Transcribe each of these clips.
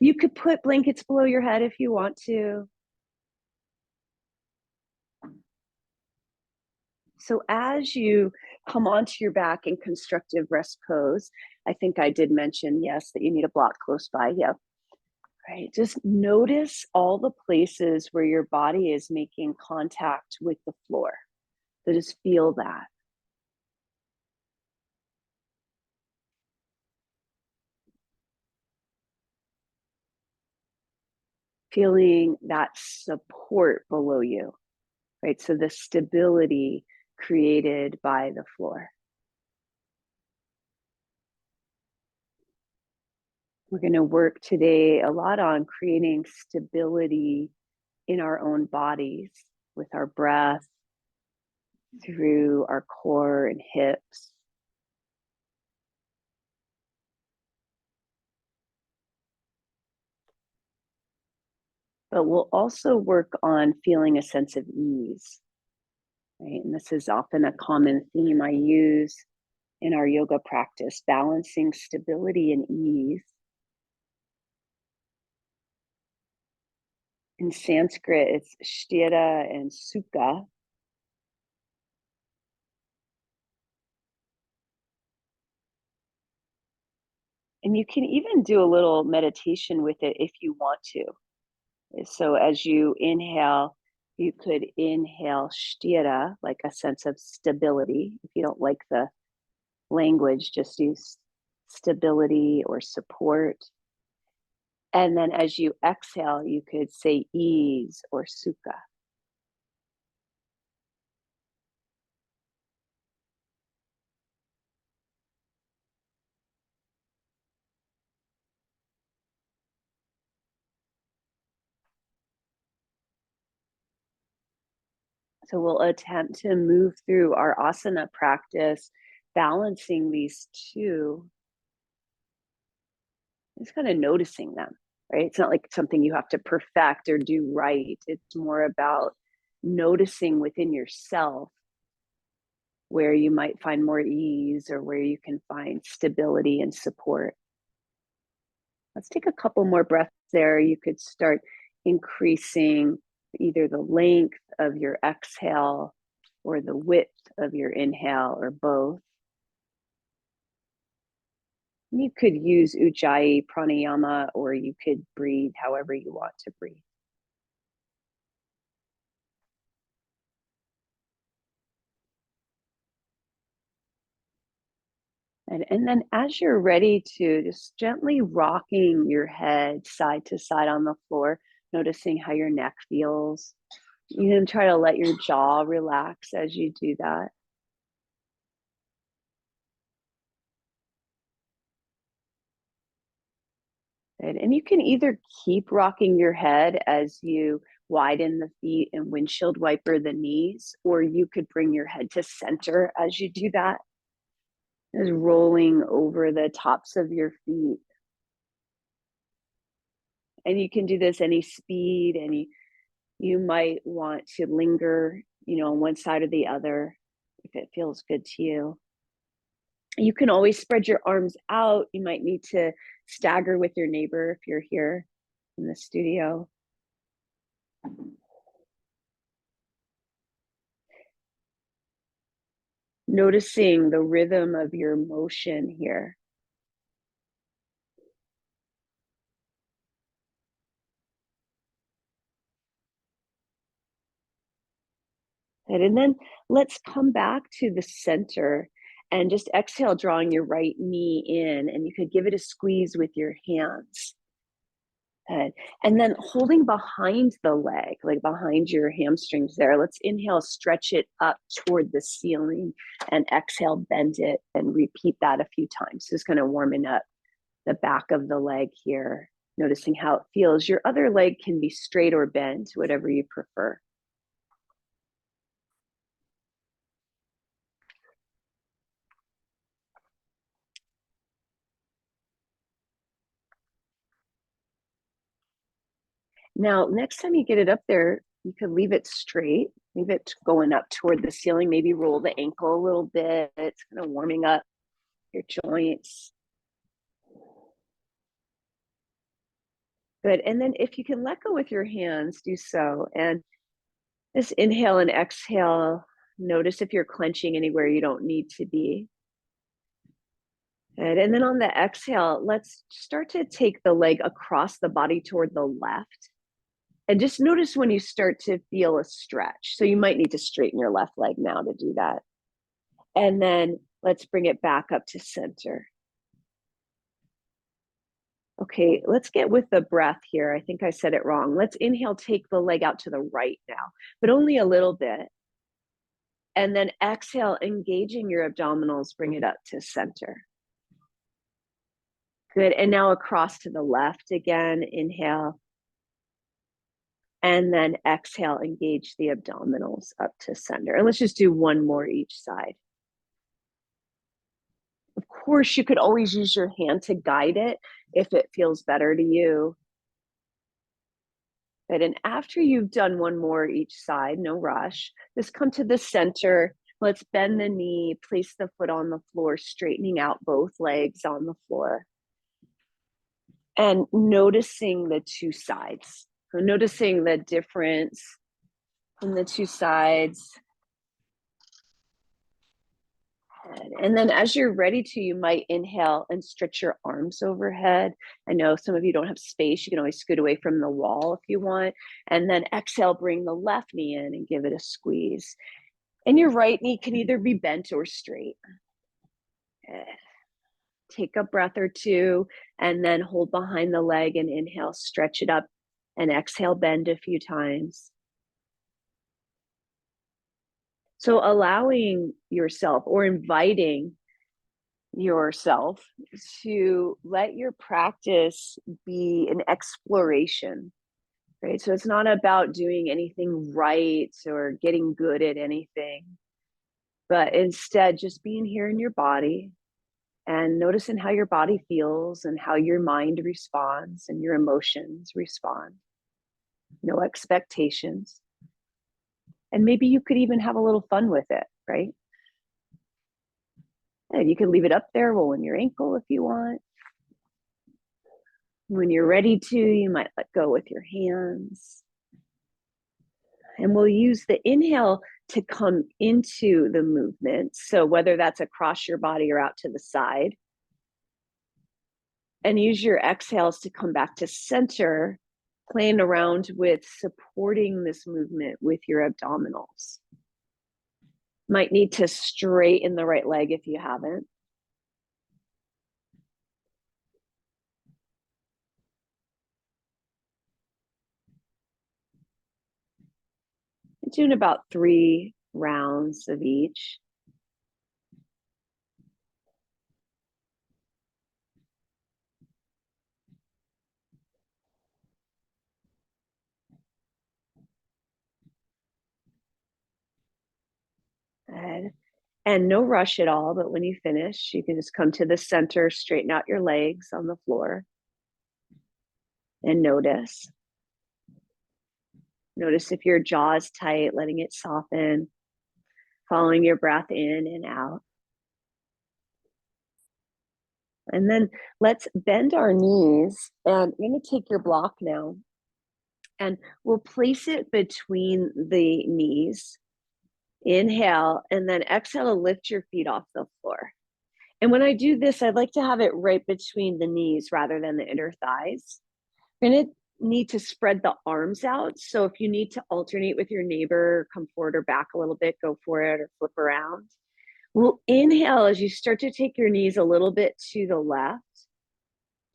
You could put blankets below your head if you want to. So as you come onto your back in constructive rest pose, I think I did mention, yes, that you need a block close by. Yeah. Right. Just notice all the places where your body is making contact with the floor. So just feel that. Feeling that support below you, right? So the stability created by the floor. We're going to work today a lot on creating stability in our own bodies with our breath through our core and hips. But we'll also work on feeling a sense of ease, right? And this is often a common theme I use in our yoga practice, balancing stability and ease. In Sanskrit, it's sthira and sukha. And you can even do a little meditation with it if you want to. So as you inhale, you could inhale sthira, like a sense of stability. If you don't like the language, just use stability or support. And then as you exhale, you could say ease or sukha. So we'll attempt to move through our asana practice, balancing these two, just kind of noticing them, right? It's not like something you have to perfect or do right. It's more about noticing within yourself where you might find more ease or where you can find stability and support. Let's take a couple more breaths there. You could start increasing either the length of your exhale or the width of your inhale or both. You could use Ujjayi pranayama, or you could breathe however you want to breathe. And then as you're ready to, just gently rocking your head side to side on the floor, noticing how your neck feels. You can try to let your jaw relax as you do that. Good. And you can either keep rocking your head as you widen the feet and windshield wiper the knees, or you could bring your head to center as you do that. Just rolling over the tops of your feet. And you can do this any speed, and you might want to linger, on one side or the other if it feels good to you. You can always spread your arms out. You might need to stagger with your neighbor if you're here in the studio. Noticing the rhythm of your motion here. And then let's come back to the center and just exhale, drawing your right knee in, and you could give it a squeeze with your hands. And then holding behind the leg, like behind your hamstrings there. Let's inhale, stretch it up toward the ceiling, and exhale, bend it, and repeat that a few times. Just kind of warming up the back of the leg here, noticing how it feels. Your other leg can be straight or bent, whatever you prefer. Now, next time you get it up there, you could leave it straight, leave it going up toward the ceiling, maybe roll the ankle a little bit. It's kind of warming up your joints. Good. And then if you can let go with your hands, do so. And just inhale and exhale. Notice if you're clenching anywhere you don't need to be. Good. And then on the exhale, let's start to take the leg across the body toward the left. And just notice when you start to feel a stretch. So you might need to straighten your left leg now to do that. And then let's bring it back up to center. Okay, let's get with the breath here. I think I said it wrong. Let's inhale, take the leg out to the right now, but only a little bit. And then exhale, engaging your abdominals, bring it up to center. Good. And now across to the left again. Inhale. And then exhale, engage the abdominals up to center. And let's just do one more each side. Of course, you could always use your hand to guide it if it feels better to you. Good. And after you've done one more each side, no rush, just come to the center. Let's bend the knee, place the foot on the floor, straightening out both legs on the floor. And noticing the two sides. So noticing the difference in the two sides. And then as you're ready to, you might inhale and stretch your arms overhead. I know some of you don't have space. You can always scoot away from the wall if you want. And then exhale, bring the left knee in and give it a squeeze. And your right knee can either be bent or straight. Take a breath or two and then hold behind the leg and inhale, stretch it up, and exhale, bend a few times. So allowing yourself or inviting yourself to let your practice be an exploration, right? So it's not about doing anything right or getting good at anything, but instead just being here in your body and noticing how your body feels and how your mind responds and your emotions respond. No expectations. And maybe you could even have a little fun with it, right? And you can leave it up there, rolling your ankle if you want. When you're ready to, you might let go with your hands. And we'll use the inhale to come into the movement. So whether that's across your body or out to the side. And use your exhales to come back to center, playing around with supporting this movement with your abdominals. Might need to straighten the right leg if you haven't. Doing about 3 rounds of each. Good. And no rush at all, but when you finish, you can just come to the center, straighten out your legs on the floor, and notice. Notice if your jaw is tight, letting it soften, following your breath in and out. And then let's bend our knees, and you're going to take your block now, and we'll place it between the knees. Inhale, and then exhale to lift your feet off the floor. And when I do this, I'd like to have it right between the knees rather than the inner thighs. You're going to need to spread the arms out. So if you need to alternate with your neighbor, come forward or back a little bit, go for it, or flip around. We'll inhale as you start to take your knees a little bit to the left.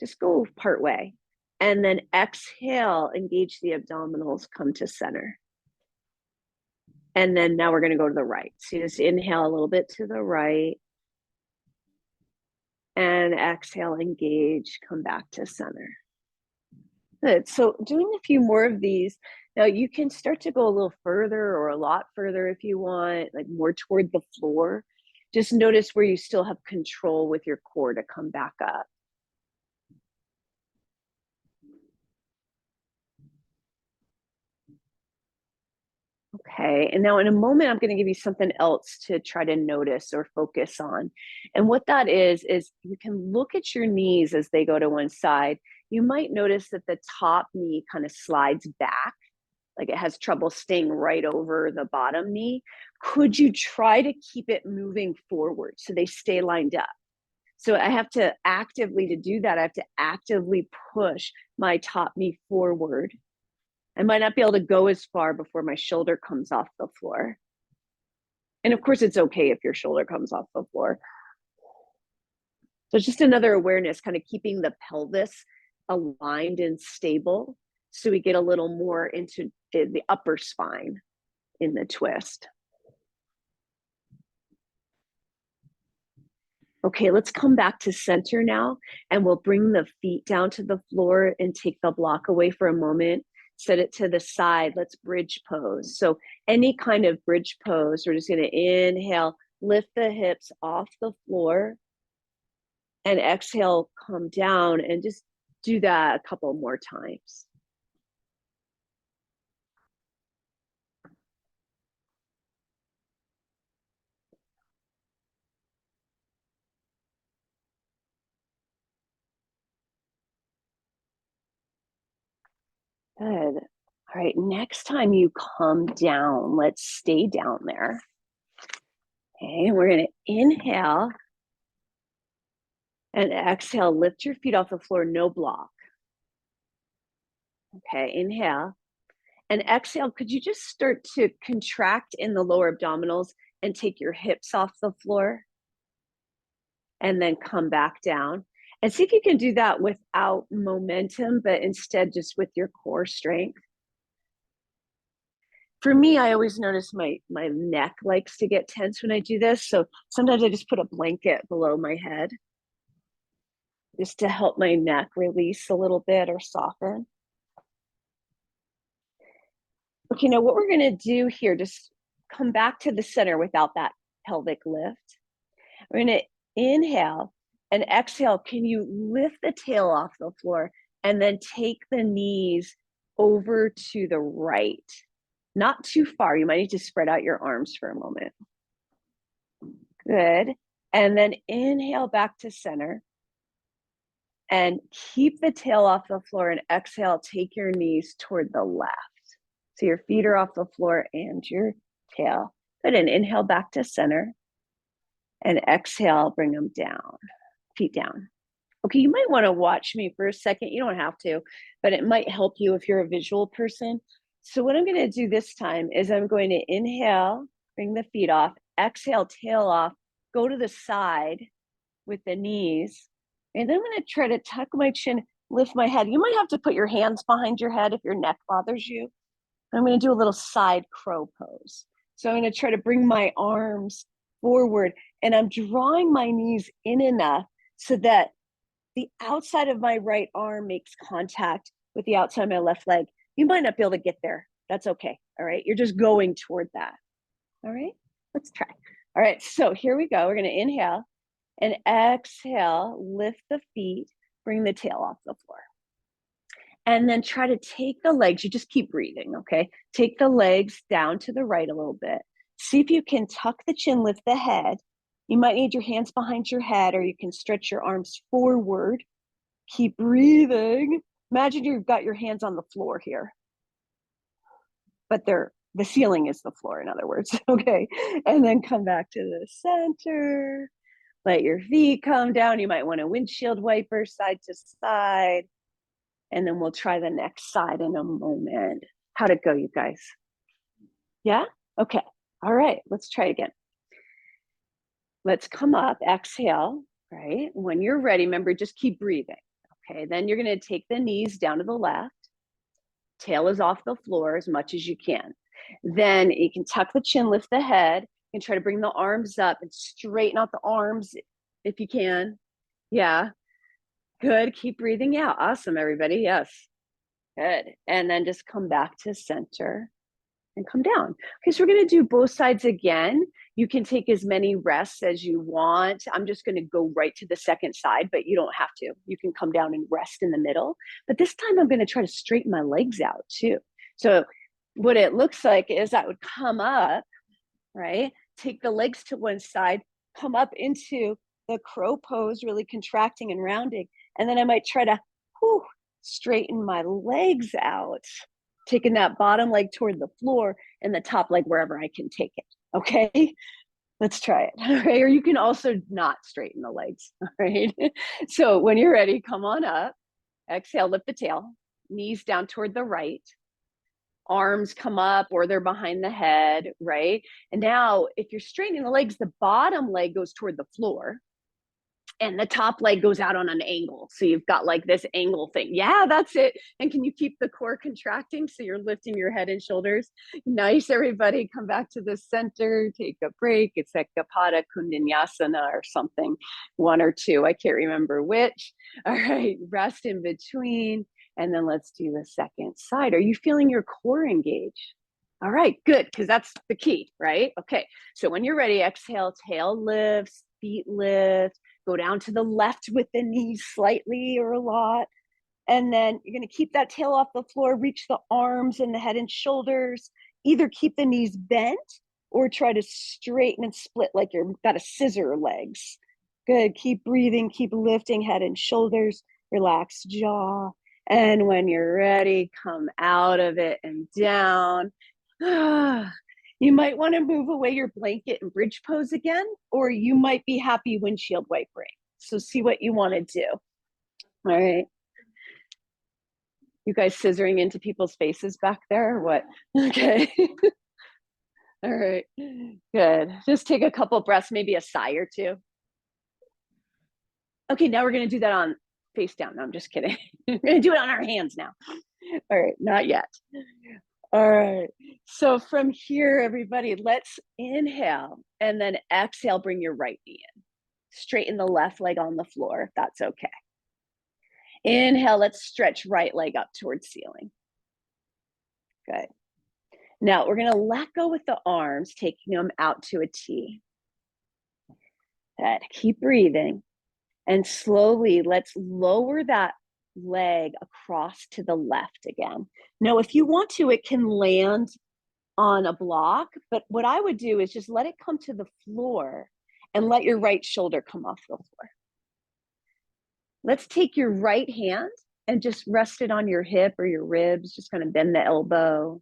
Just go part way. And then exhale, engage the abdominals, come to center. And then now we're going to go to the right. So you just inhale a little bit to the right. And exhale, engage, come back to center. Good. So doing a few more of these. Now you can start to go a little further or a lot further if you want, like more toward the floor. Just notice where you still have control with your core to come back up. Okay, and now in a moment, I'm going to give you something else to try to notice or focus on. And what that is you can look at your knees as they go to one side. you might notice that the top knee kind of slides back, like it has trouble staying right over the bottom knee. Could you try to keep it moving forward so they stay lined up? So I have to to do that, I have to actively push my top knee forward. I might not be able to go as far before my shoulder comes off the floor. And of course, it's okay if your shoulder comes off the floor. So it's just another awareness, kind of keeping the pelvis aligned and stable so we get a little more into the upper spine in the twist. Okay, let's come back to center now, and we'll bring the feet down to the floor and take the block away for a moment. Set it to the side. Let's bridge pose. So any kind of bridge pose, we're just going to inhale, lift the hips off the floor, and exhale, come down, and just do that a couple more times. Good. All right, next time you come down, let's stay down there. Okay, and we're going to inhale and exhale, lift your feet off the floor, no block. Okay, inhale and exhale. Could you just start to contract in the lower abdominals and take your hips off the floor? And then come back down. And see if you can do that without momentum, but instead just with your core strength. For me, I always notice my neck likes to get tense when I do this. So sometimes I just put a blanket below my head just to help my neck release a little bit or soften. Okay, now what we're going to do here, just come back to the center without that pelvic lift. We're going to inhale and exhale. Can you lift the tail off the floor and then take the knees over to the right? Not too far. You might need to spread out your arms for a moment. Good. And then inhale back to center. And keep the tail off the floor and exhale, take your knees toward the left. So your feet are off the floor and your tail. Good, and inhale back to center. And exhale, bring them down, feet down. Okay, you might want to watch me for a second. You don't have to, but it might help you if you're a visual person. So what I'm going to do this time is I'm going to inhale, bring the feet off, exhale, tail off, go to the side with the knees. And then I'm going to try to tuck my chin, lift my head. You might have to put your hands behind your head if your neck bothers you. I'm going to do a little side crow pose. So I'm going to try to bring my arms forward, and I'm drawing my knees in enough so that the outside of my right arm makes contact with the outside of my left leg. You might not be able to get there. That's okay. All right. You're just going toward that. All right. Let's try. All right. So here we go. We're going to inhale and exhale, lift the feet, bring the tail off the floor. And then try to take the legs. You just keep breathing. Okay. Take the legs down to the right a little bit. See if you can tuck the chin, lift the head. You might need your hands behind your head, or you can stretch your arms forward. Keep breathing. Imagine you've got your hands on the floor here, but the ceiling is the floor, in other words. Okay. And then come back to the center. Let your feet come down. You might want a windshield wiper side to side. And then we'll try the next side in a moment. How'd it go, you guys? Yeah? Okay. All right. Let's try again. Let's come up, exhale, right? When you're ready, remember, just keep breathing. Okay, then you're going to take the knees down to the left. Tail is off the floor as much as you can. Then you can tuck the chin, lift the head, and try to bring the arms up and straighten out the arms if you can. Yeah, good. Keep breathing out. Awesome, everybody. Yes, good. And then just come back to center and come down. Okay, so we're going to do both sides again. You can take as many rests as you want. I'm just going to go right to the second side, but you don't have to. You can come down and rest in the middle. But this time I'm going to try to straighten my legs out too. So what it looks like is I would come up, right? Take the legs to one side, come up into the crow pose, really contracting and rounding. And then I might try to straighten my legs out, taking that bottom leg toward the floor and the top leg wherever I can take it. Okay. Let's try it. All right. Or you can also not straighten the legs. All right. So when you're ready, come on up. Exhale, lift the tail, knees down toward the right. Arms come up or they're behind the head, right? And now if you're straightening the legs, the bottom leg goes toward the floor and the top leg goes out on an angle. So you've got like this angle thing. Yeah, that's it. And can you keep the core contracting so you're lifting your head and shoulders? Nice, everybody. Come back to the center, take a break. It's Ekapada Kundinyasana or something, one or two. I can't remember which. All right, rest in between. And then let's do the second side. Are you feeling your core engage? All right, good, because that's the key, right? Okay, so when you're ready, exhale, tail lifts, feet lift, go down to the left with the knees slightly or a lot. And then you're going to keep that tail off the floor, reach the arms and the head and shoulders. Either keep the knees bent or try to straighten and split like you've got a scissor legs. Good, keep breathing, keep lifting head and shoulders, relax jaw. And when you're ready, come out of it and down. You might want to move away your blanket and bridge pose again, or you might be happy windshield wipering. So see what you want to do. All right. You guys scissoring into people's faces back there or what? Okay. All right. Good. Just take a couple breaths, maybe a sigh or two. Okay, now we're going to do that on face down. No, I'm just kidding. We're going to do it on our hands now. All right, not yet. All right. So from here, everybody, let's inhale and then exhale, bring your right knee in. Straighten the left leg on the floor, if that's okay. Inhale, let's stretch right leg up towards ceiling. Good. Now we're going to let go with the arms, taking them out to a T. Good. Keep breathing. And slowly, let's lower that leg across to the left again. Now, if you want to, it can land on a block, but what I would do is just let it come to the floor and let your right shoulder come off the floor. Let's take your right hand and just rest it on your hip or your ribs, just kind of bend the elbow.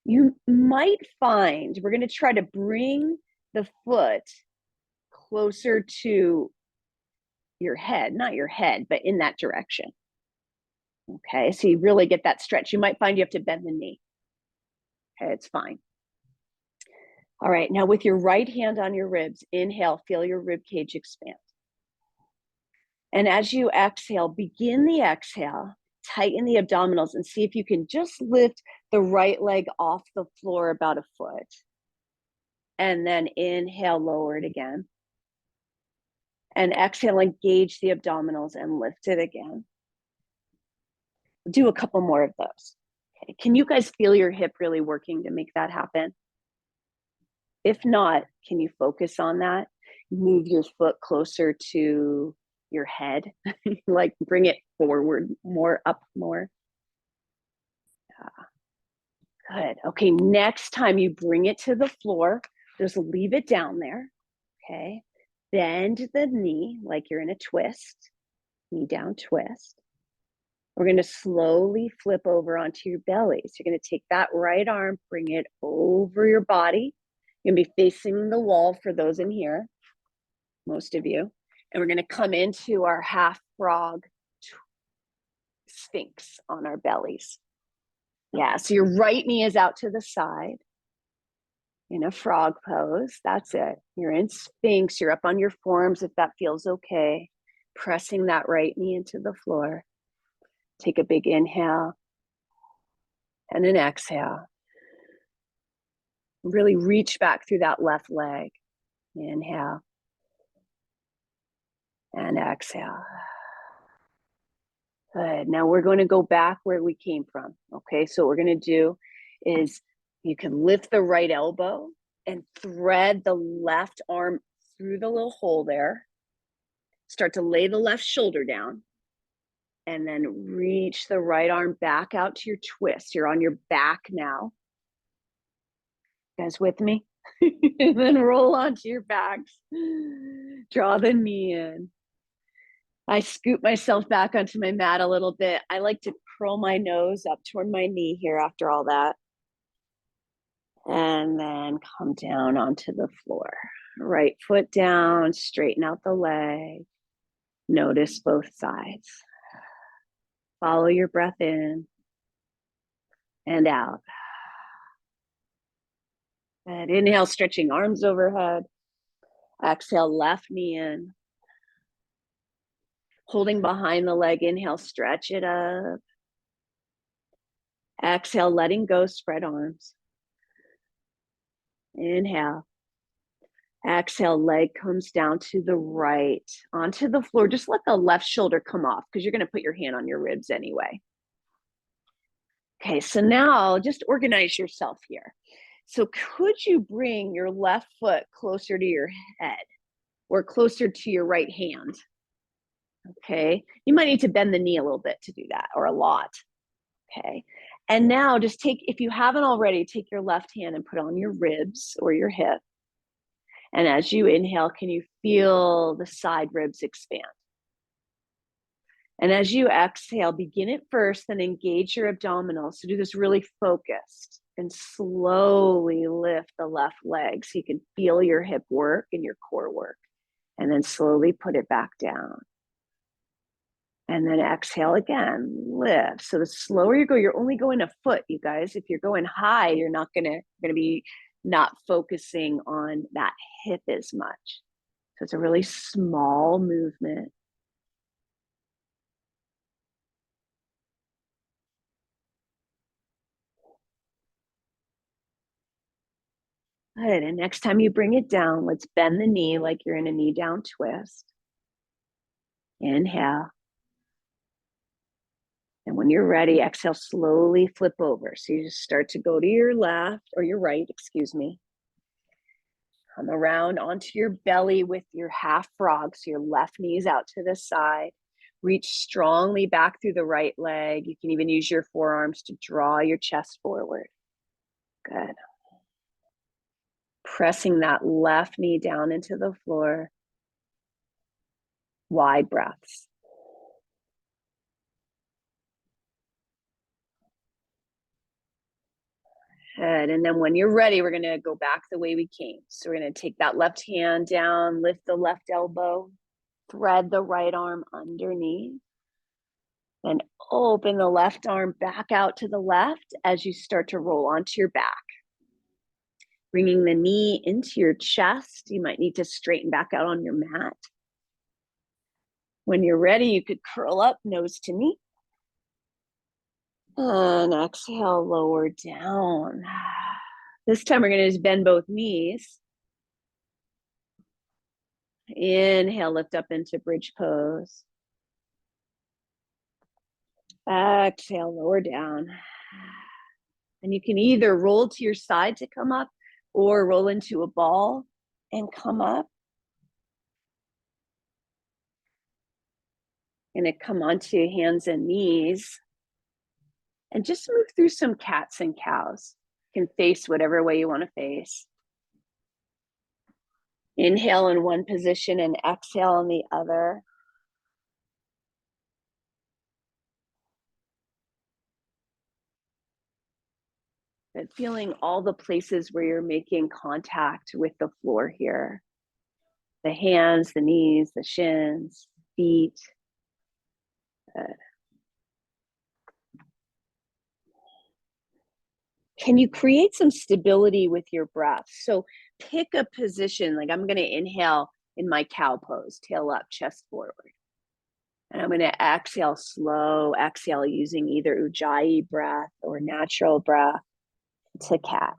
You might find we're going to try to bring the foot closer to your head, not your head, but in that direction. Okay, so you really get that stretch. You might find you have to bend the knee. Okay, it's fine. All right, now with your right hand on your ribs, inhale, feel your rib cage expand. And as you exhale, begin the exhale, tighten the abdominals and see if you can just lift the right leg off the floor about a foot. And then inhale, lower it again. And exhale, engage the abdominals and lift it again. Do a couple more of those. Okay. Can you guys feel your hip really working to make that happen? If not, can you focus on that? Move your foot closer to your head, like bring it forward more, up more. Good. Okay, next time you bring it to the floor, just leave it down there. Okay, bend the knee like you're in a twist, knee down twist. We're going to slowly flip over onto your belly. So you're going to take that right arm, bring it over your body. You're going to be facing the wall for those in here, most of you. And we're going to come into our half frog sphinx on our bellies. Yeah, so your right knee is out to the side in a frog pose. That's it. You're in sphinx. You're up on your forearms if that feels okay. Pressing that right knee into the floor. Take a big inhale and an exhale. Really reach back through that left leg. Inhale and exhale. Good. Now we're going to go back where we came from. Okay, so what we're going to do is you can lift the right elbow and thread the left arm through the little hole there. Start to lay the left shoulder down. And then reach the right arm back out to your twist. You're on your back now. You guys with me? And then roll onto your backs. Draw the knee in. I scoop myself back onto my mat a little bit. I like to curl my nose up toward my knee here after all that. And then come down onto the floor. Right foot down, straighten out the leg. Notice both sides. Follow your breath in and out. And inhale, stretching arms overhead. Exhale, left knee in. Holding behind the leg, inhale, stretch it up. Exhale, letting go, spread arms. Inhale. Exhale, leg comes down to the right, onto the floor. Just let the left shoulder come off because you're going to put your hand on your ribs anyway. Okay, so now just organize yourself here. So could you bring your left foot closer to your head or closer to your right hand? Okay, you might need to bend the knee a little bit to do that, or a lot. Okay, and now just take, if you haven't already, take your left hand and put on your ribs or your hip. And as you inhale, can you feel the side ribs expand? And as you exhale, begin it first, then engage your abdominals. So do this really focused and slowly lift the left leg so you can feel your hip work and your core work. And then slowly put it back down. And then exhale again, lift. So the slower you go, you're only going a foot, you guys. If you're going high, you're not gonna be not focusing on that hip as much. So it's a really small movement. Good. And next time you bring it down, let's bend the knee like you're in a knee down twist. Inhale. And when you're ready, exhale, slowly flip over. So you just start to go to your left or your right, excuse me. Come around onto your belly with your half frog. So your left knee is out to the side. Reach strongly back through the right leg. You can even use your forearms to draw your chest forward. Good. Pressing that left knee down into the floor. Wide breaths. Good. And then when you're ready, we're going to go back the way we came. So we're going to take that left hand down, lift the left elbow, thread the right arm underneath, then open the left arm back out to the left as you start to roll onto your back. Bringing the knee into your chest. You might need to straighten back out on your mat. When you're ready, you could curl up, nose to knee. And exhale, lower down. This time we're going to just bend both knees. Inhale, lift up into bridge pose. Exhale, lower down. And you can either roll to your side to come up or roll into a ball and come up. Gonna come onto hands and knees and just move through some cats and cows. You can face whatever way you want to face. Inhale in one position and exhale in the other. But feeling all the places where you're making contact with the floor here. The hands, the knees, the shins, feet. Good. Can you create some stability with your breath? So pick a position, like I'm going to inhale in my cow pose, tail up, chest forward. And I'm going to exhale, slow exhale, using either Ujjayi breath or natural breath to cat.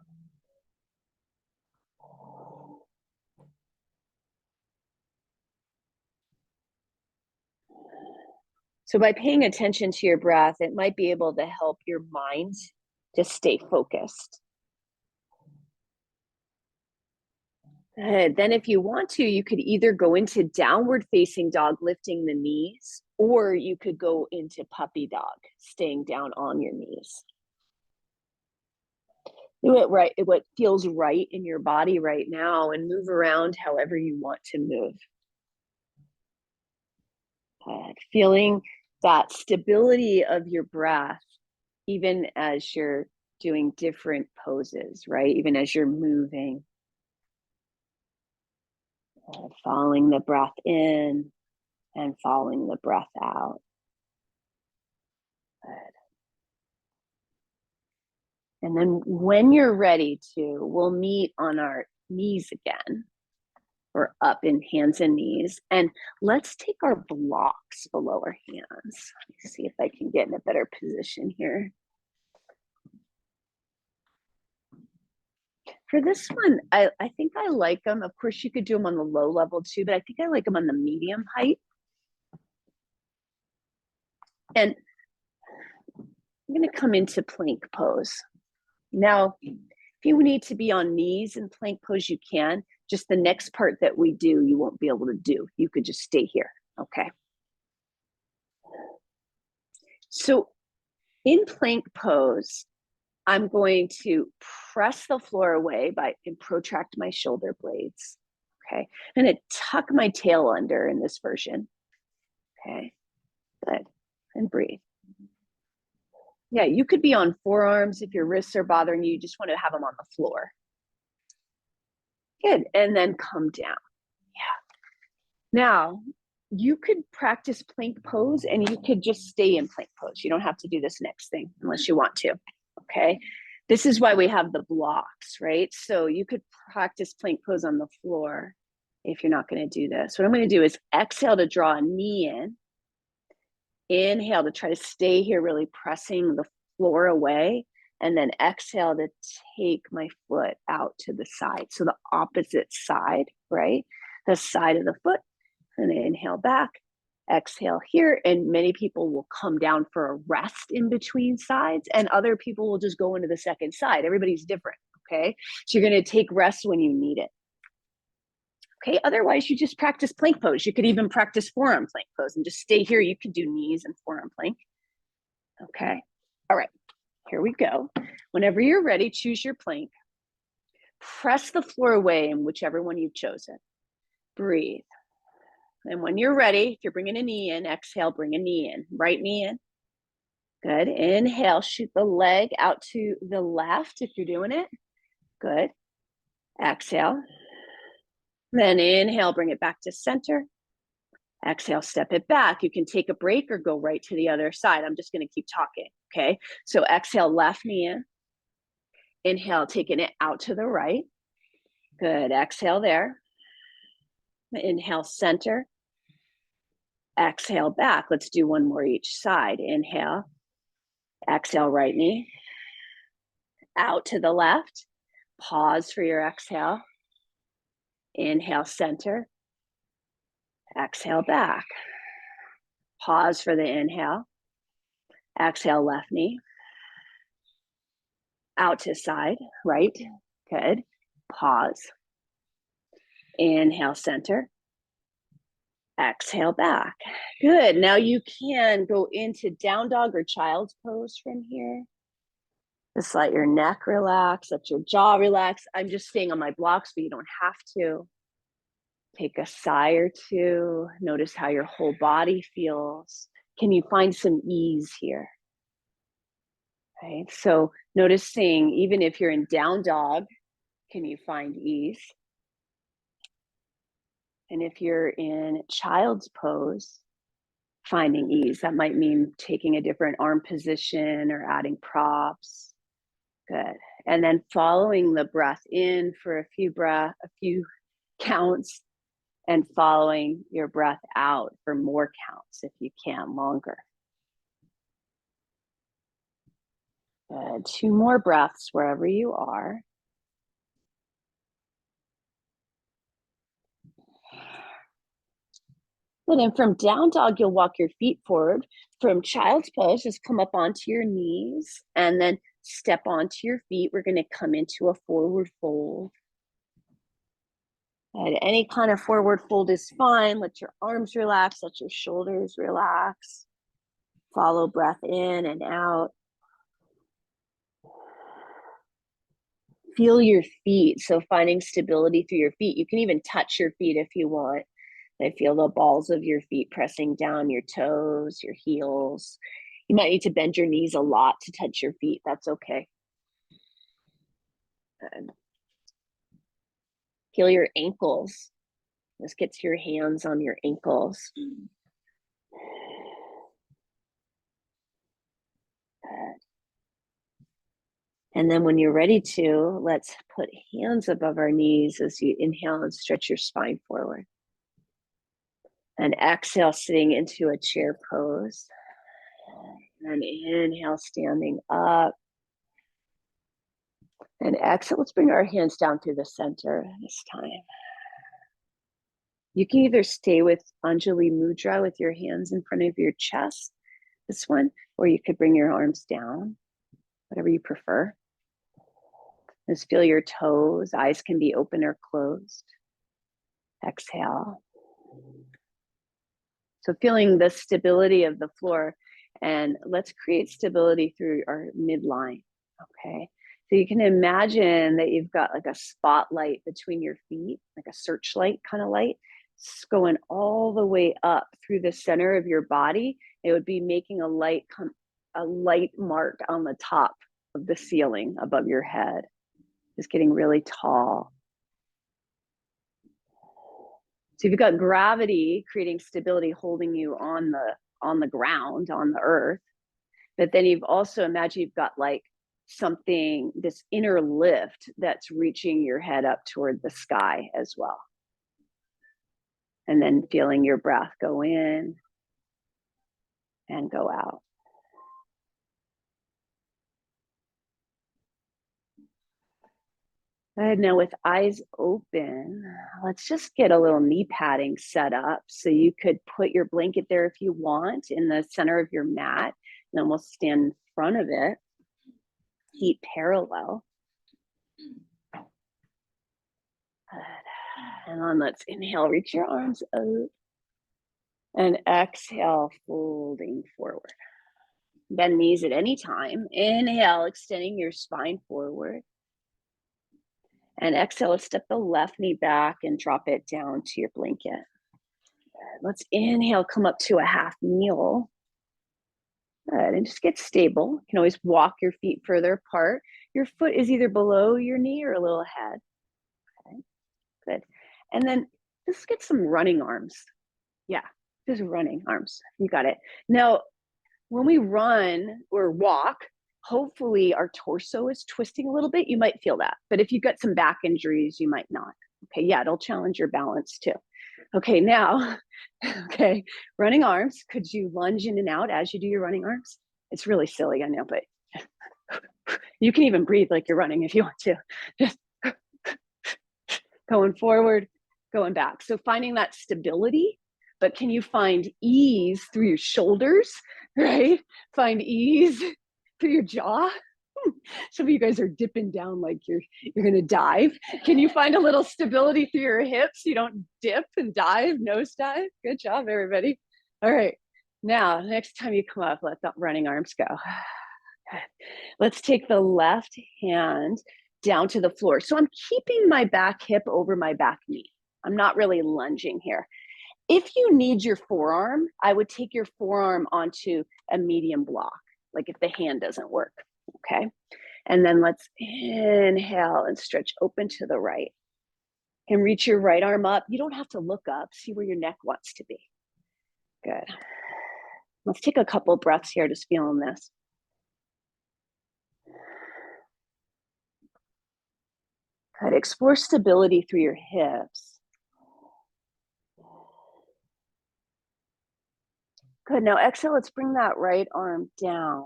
So by paying attention to your breath, it might be able to help your mind to stay focused. Good. Then if you want to, you could either go into downward facing dog, lifting the knees, or you could go into puppy dog, staying down on your knees. Do it right, what feels right in your body right now, and move around however you want to move. Good. Feeling that stability of your breath, even as you're doing different poses, right? Even as you're moving. Following the breath in and following the breath out. Good. And then when you're ready to, we'll meet on our knees again, or up in hands and knees. And let's take our blocks below our hands. Let me see if I can get in a better position here. For this one, I think I like them. Of course, you could do them on the low level too, but I think I like them on the medium height. And I'm going to come into plank pose. Now, if you need to be on knees in plank pose, you can. Just the next part that we do, you won't be able to do. You could just stay here, okay? So in plank pose, I'm going to press the floor away and protract my shoulder blades, okay? I'm gonna tuck my tail under in this version, okay? Good, and breathe. Yeah, you could be on forearms if your wrists are bothering you. You just want to have them on the floor. Good, and then come down. Yeah. Now, you could practice plank pose and you could just stay in plank pose. You don't have to do this next thing unless you want to, okay? This is why we have the blocks, right? So you could practice plank pose on the floor if you're not going to do this. What I'm going to do is exhale to draw a knee in. Inhale to try to stay here, really pressing the floor away. And then exhale to take my foot out to the side. So the opposite side, right? The side of the foot. And inhale back, exhale here. And many people will come down for a rest in between sides, and other people will just go into the second side. Everybody's different, okay? So you're going to take rest when you need it. Okay, otherwise you just practice plank pose. You could even practice forearm plank pose and just stay here. You could do knees and forearm plank. Okay, all right, here we go. Whenever you're ready, choose your plank. Press the floor away in whichever one you've chosen. Breathe. And when you're ready, if you're bringing a knee in, exhale, bring a knee in. Right knee in. Good. Inhale, shoot the leg out to the left if you're doing it. Good. Exhale. Then inhale, bring it back to center. Exhale, step it back. You can take a break or go right to the other side. I'm just going to keep talking, okay? So exhale, left knee in. Inhale, taking it out to the right. Good. Exhale there. Inhale, center. Exhale, back. Let's do one more each side. Inhale. Exhale, right knee. Out to the left. Pause for your exhale. Inhale, center. Exhale, back. Pause for the inhale. Exhale, left knee. Out to side, right. Good. Pause. Inhale, center. Exhale, back. Good. Now you can go into down dog or child's pose from here. Just let your neck relax, let your jaw relax. I'm just staying on my blocks, but you don't have to. Take a sigh or two. Notice how your whole body feels. Can you find some ease here? Right. So noticing, even if you're in down dog, can you find ease? And if you're in child's pose, finding ease. That might mean taking a different arm position or adding props. Good. And then following the breath in for a few counts, and following your breath out for more counts if you can, longer. Good. 2 more breaths wherever you are. And then from down dog, you'll walk your feet forward. From child's pose, just come up onto your knees and then step onto your feet. We're going to come into a forward fold. And any kind of forward fold is fine. Let your arms relax, let your shoulders relax. Follow breath in and out. Feel your feet. So finding stability through your feet. You can even touch your feet if you want. I feel the balls of your feet pressing down, your toes, your heels. You might need to bend your knees a lot to touch your feet. That's okay. Good. Feel your ankles. Let's get to your hands on your ankles. Good. And then when you're ready to, let's put hands above our knees as you inhale and stretch your spine forward. And exhale, sitting into a chair pose. And inhale, standing up. And exhale, let's bring our hands down through the center this time. You can either stay with Anjali Mudra with your hands in front of your chest, this one, or you could bring your arms down, whatever you prefer. Just feel your toes. Eyes can be open or closed. Exhale. So feeling the stability of the floor, and let's create stability through our midline, okay? So you can imagine that you've got like a spotlight between your feet, like a searchlight kind of light, going all the way up through the center of your body. It would be making a light mark on the top of the ceiling above your head, just getting really tall. So you've got gravity creating stability, holding you on the ground, on the earth. But then you've also imagined you've got like something, this inner lift that's reaching your head up toward the sky as well. And then feeling your breath go in and go out. Good. Now with eyes open, let's just get a little knee padding set up. So you could put your blanket there if you want in the center of your mat. And then we'll stand in front of it, feet parallel. Good. And then let's inhale, reach your arms up. And exhale, folding forward. Bend knees at any time. Inhale, extending your spine forward. And exhale, step the left knee back and drop it down to your blanket. Let's inhale, come up to a half kneel. Good, and just get stable. You can always walk your feet further apart. Your foot is either below your knee or a little ahead. Okay, good. And then just get some running arms. Yeah, just running arms. You got it. Now, when we run or walk, hopefully our torso is twisting a little bit. You might feel that. But if you've got some back injuries, you might not. Okay, yeah, it'll challenge your balance too. Okay, now, okay, running arms. Could you lunge in and out as you do your running arms? It's really silly, I know, but you can even breathe like you're running if you want to. Just going forward, going back. So finding that stability, but can you find ease through your shoulders, right? Find ease through your jaw. Some of you guys are dipping down like you're gonna dive. Can you find a little stability through your hips? You don't dip and dive, nose dive. Good job, everybody. All right, now next time you come up, let the running arms go. Let's take the left hand down to the floor. So I'm keeping my back hip over my back knee. I'm not really lunging here. If you need your forearm, I would take your forearm onto a medium block, like if the hand doesn't work, okay? And then let's inhale and stretch open to the right. And reach your right arm up. You don't have to look up, see where your neck wants to be. Good. Let's take a couple breaths here, just feeling this. Good, explore stability through your hips. Good, now exhale, let's bring that right arm down.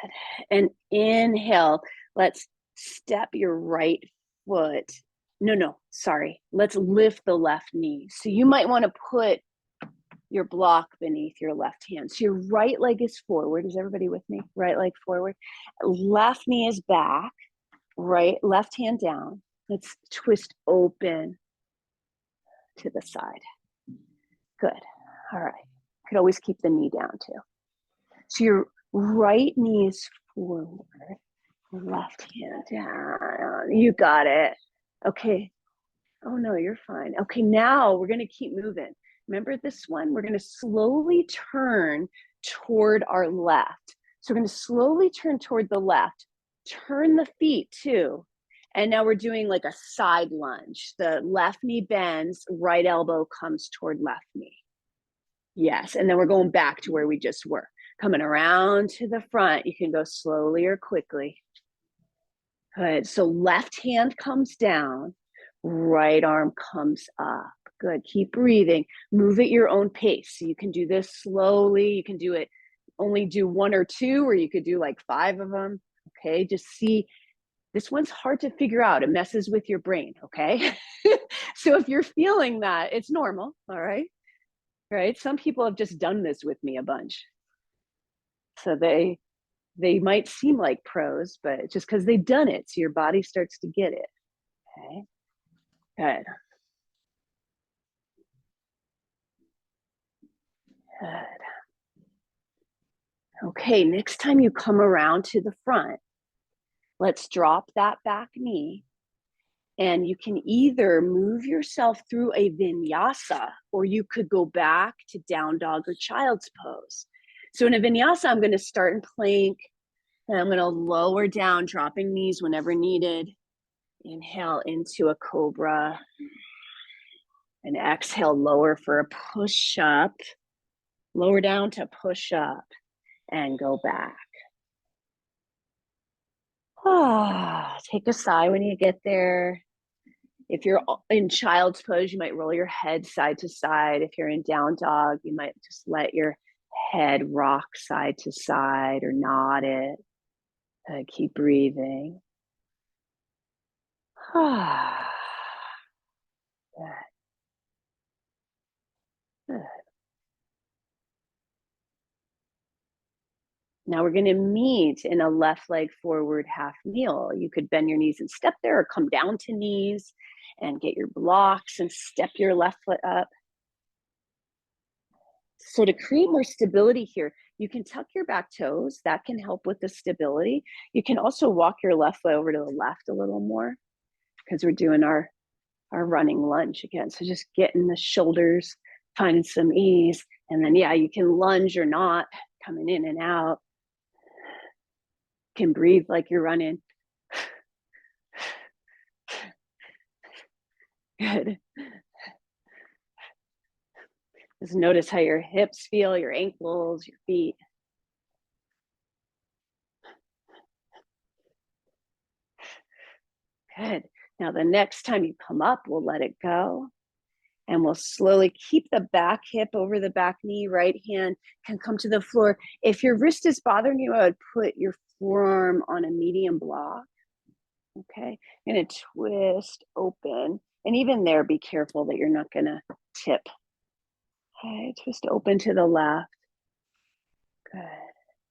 Good. And inhale, let's step your right foot. Sorry. Let's lift the left knee. So you might want to put your block beneath your left hand. So your right leg is forward. Is everybody with me? Right leg forward. Left knee is back. Right, left hand down. Let's twist open to the side. Good. All right. Could always keep the knee down too. So your right knee is forward, left hand down. You got it. Okay. Oh, no, you're fine. Okay, now we're going to keep moving. Remember this one? We're going to slowly turn toward our left. So we're going to slowly turn toward the left, turn the feet too. And now we're doing like a side lunge. The left knee bends, right elbow comes toward left knee. Yes, and then we're going back to where we just were. Coming around to the front. You can go slowly or quickly. Good. So left hand comes down, right arm comes up. Good. Keep breathing. Move at your own pace. So you can do this slowly. You can do it, only do one or two, or you could do like 5 of them. Okay. Just see. This one's hard to figure out. It messes with your brain. Okay. So if you're feeling that, it's normal. All right. Right. Some people have just done this with me a bunch. So they might seem like pros, but it's just because they've done it. So your body starts to get it. Okay. Good. Good. Okay, next time you come around to the front, let's drop that back knee. And you can either move yourself through a vinyasa, or you could go back to down dog or child's pose. So in a vinyasa, I'm going to start in plank, and I'm going to lower down, dropping knees whenever needed. Inhale into a cobra, and exhale, lower for a push up. Lower down to push up and go back. Take a sigh when you get there. If you're in child's pose, you might roll your head side to side. If you're in down dog, you might just let your head rock side to side or nod it. Keep breathing. Good. Good. Now we're going to meet in a left leg forward half kneel. You could bend your knees and step there, or come down to knees and get your blocks and step your left foot up. So to create more stability here, you can tuck your back toes. That can help with the stability. You can also walk your left foot over to the left a little more, because we're doing our running lunge again. So just getting the shoulders, finding some ease. And then, yeah, you can lunge or not, coming in and out. You can breathe like you're running. Good. Just notice how your hips feel, your ankles, your feet. Good. Now the next time you come up, we'll let it go. And we'll slowly keep the back hip over the back knee. Right hand can come to the floor. If your wrist is bothering you, I would put your forearm on a medium block. Okay. You're going to twist open. And even there, be careful that you're not going to tip. Okay. Twist open to the left. Good.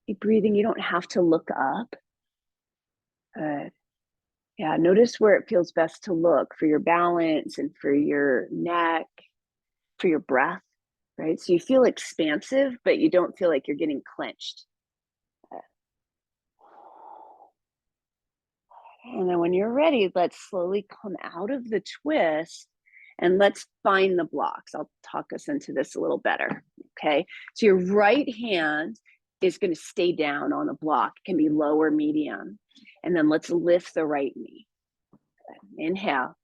Keep breathing. You don't have to look up. Good. Yeah. Notice where it feels best to look for your balance and for your neck, for your breath. Right? So you feel expansive, but you don't feel like you're getting clenched. And then when you're ready, let's slowly come out of the twist and let's find the blocks. I'll talk us into this a little better. Okay. So your right hand is going to stay down on the block. It can be low or medium. And then let's lift the right knee. Inhale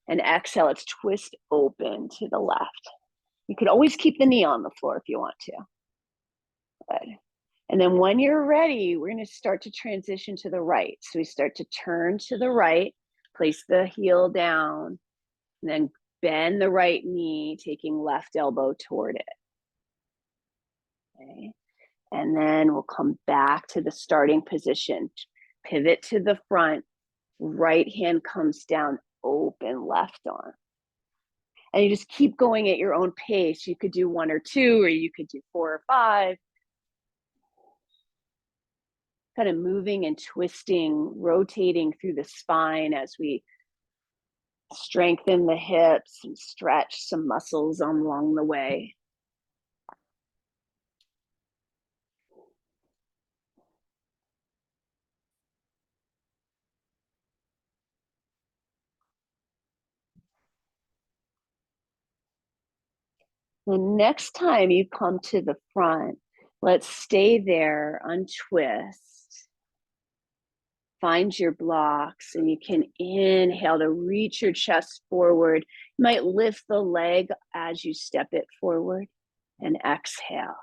and exhale. Let's twist open to the left. You could always keep the knee on the floor if you want to. Good. And then when you're ready, we're going to start to transition to the right. So we start to turn to the right, place the heel down, and then bend the right knee, taking left elbow toward it. Okay. And then we'll come back to the starting position. Pivot to the front, right hand comes down, open left arm. And you just keep going at your own pace. You could do 1 or 2, or you could do 4 or 5. Kind of moving and twisting, rotating through the spine as we strengthen the hips and stretch some muscles along the way. The next time you come to the front, let's stay there, untwist. Find your blocks, and you can inhale to reach your chest forward. You might lift the leg as you step it forward, and exhale.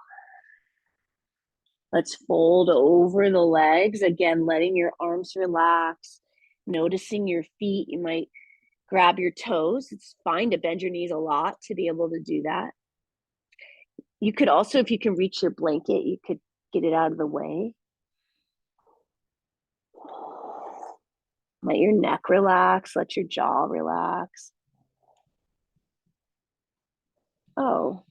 Let's fold over the legs. Again, letting your arms relax, noticing your feet. You might grab your toes. It's fine to bend your knees a lot to be able to do that. You could also, if you can reach your blanket, you could get it out of the way. Let your neck relax. Let your jaw relax. Oh,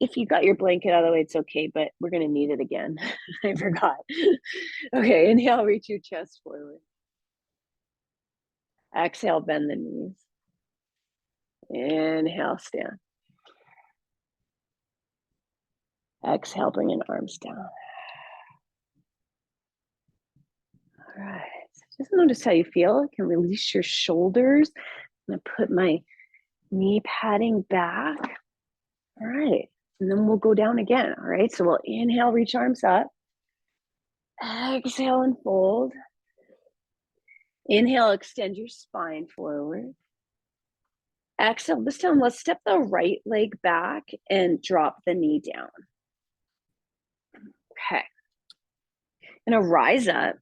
if you got your blanket out of the way, it's okay, but we're going to need it again. I forgot. Okay, inhale, reach your chest forward. Exhale, bend the knees. Inhale, stand. Exhale, bring your arms down. All right. Just notice how you feel. You can release your shoulders. I'm going to put my knee padding back. All right. And then we'll go down again. All right. So we'll inhale, reach arms up. Exhale and fold. Inhale, extend your spine forward. Exhale, this time let's step the right leg back and drop the knee down. Okay. I'm gonna rise up.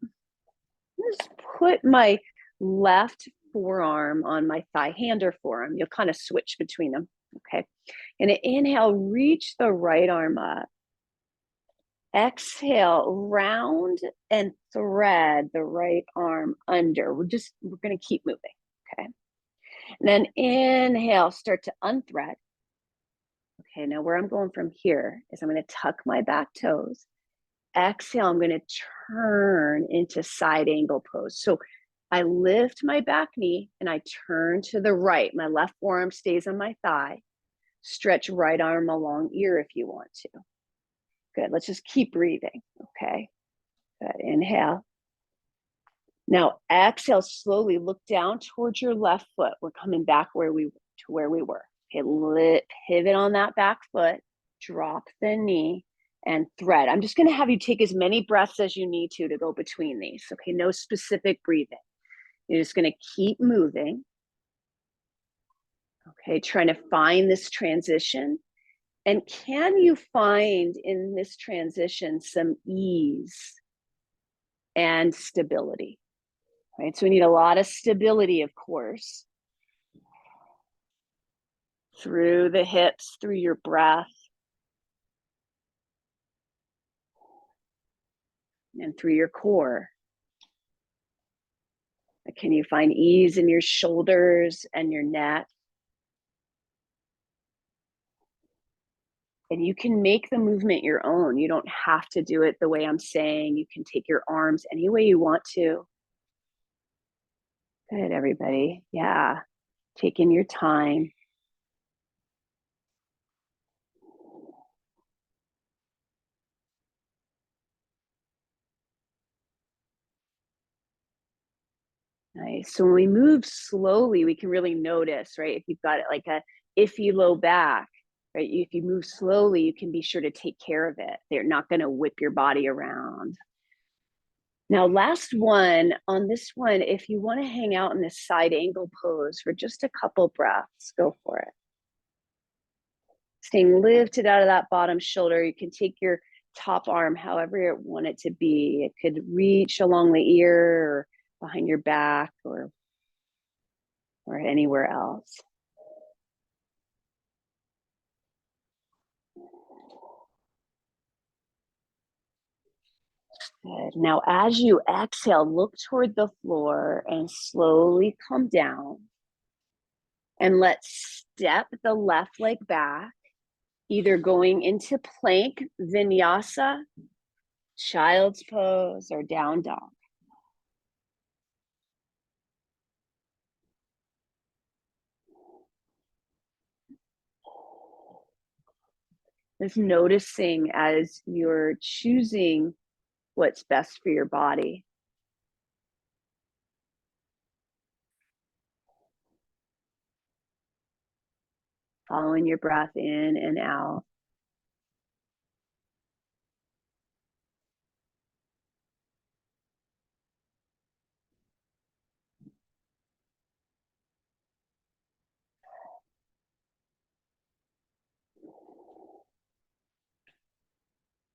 Just put my left forearm on my thigh, hand or forearm. You'll kind of switch between them. Okay. And inhale, reach the right arm up. Exhale, round and thread the right arm under. We're going to keep moving. Okay. And then inhale, start to unthread. Okay. Now where I'm going from here is I'm going to tuck my back toes. Exhale, I'm going to turn into side angle pose. So I lift my back knee and I turn to the right. My left forearm stays on my thigh. Stretch right arm along ear if you want to. Good. Let's just keep breathing. Okay. Good. Inhale. Now exhale, slowly look down towards your left foot. We're coming back where we were. Okay, pivot on that back foot, drop the knee and thread. I'm just going to have you take as many breaths as you need to go between these. Okay, no specific breathing. You're just going to keep moving. Okay, trying to find this transition. And can you find in this transition some ease and stability? Right, so we need a lot of stability, of course, through the hips, through your breath, and through your core. Can you find ease in your shoulders and your neck? And you can make the movement your own. You don't have to do it the way I'm saying. You can take your arms any way you want to. Good, everybody. Yeah, taking your time. Nice. So when we move slowly, we can really notice, right? If you've got it like a iffy low back, right? If you move slowly, you can be sure to take care of it. They're not going to whip your body around. Now, last one on this one, if you want to hang out in this side angle pose for just a couple breaths, go for it. Staying lifted out of that bottom shoulder. You can take your top arm however you want it to be. It could reach along the ear or behind your back or anywhere else. Good. Now, as you exhale, look toward the floor and slowly come down. And let's step the left leg back, either going into plank, vinyasa, child's pose, or down dog. Just noticing as you're choosing what's best for your body. Following your breath in and out.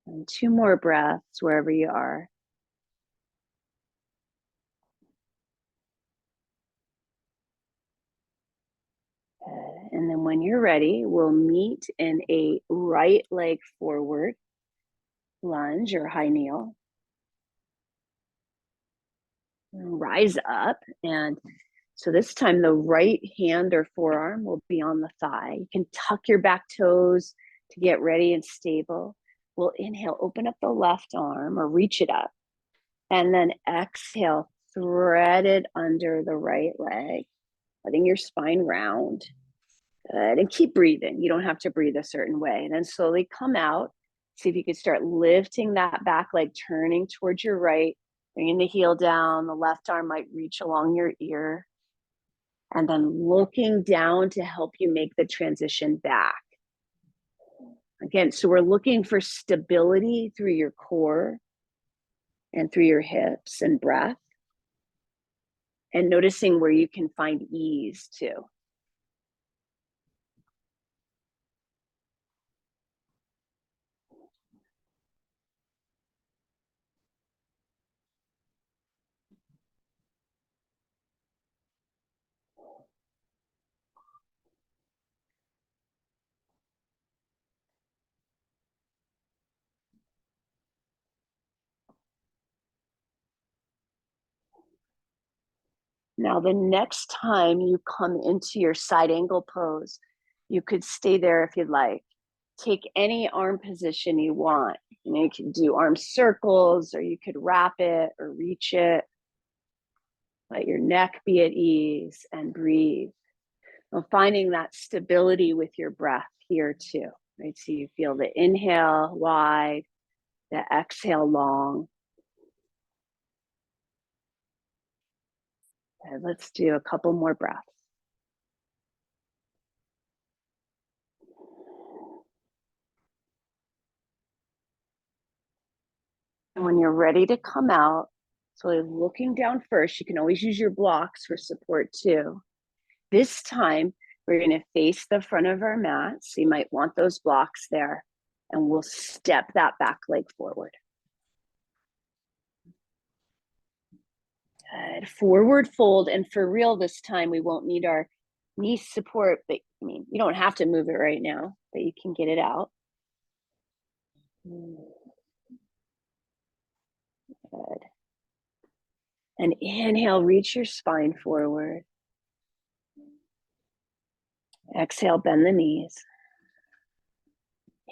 And 2 more breaths wherever you are. Good. And then when you're ready, we'll meet in a right leg forward lunge or high kneel. Rise up, and so this time the right hand or forearm will be on the thigh. You can tuck your back toes to get ready and stable. We'll inhale, open up the left arm or reach it up, and then exhale, thread it under the right leg, letting your spine round. Good. And keep breathing. You don't have to breathe a certain way. And then slowly come out. See if you can start lifting that back leg, turning towards your right, bringing the heel down. The left arm might reach along your ear. And then looking down to help you make the transition back. Again, so we're looking for stability through your core and through your hips and breath. And noticing where you can find ease too. Now, the next time you come into your side angle pose, you could stay there if you'd like. Take any arm position you want. You can do arm circles, or you could wrap it or reach it. Let your neck be at ease and breathe. Well, finding that stability with your breath here too, right? So you feel the inhale wide, the exhale long. Okay, let's do a couple more breaths. And when you're ready to come out, so looking down first, you can always use your blocks for support too. This time, we're going to face the front of our mat. So you might want those blocks there. And we'll step that back leg forward. Good. Forward fold. And for real this time, we won't need our knee support. But I mean, you don't have to move it right now, but you can get it out. Good. And inhale, reach your spine forward. Exhale, bend the knees.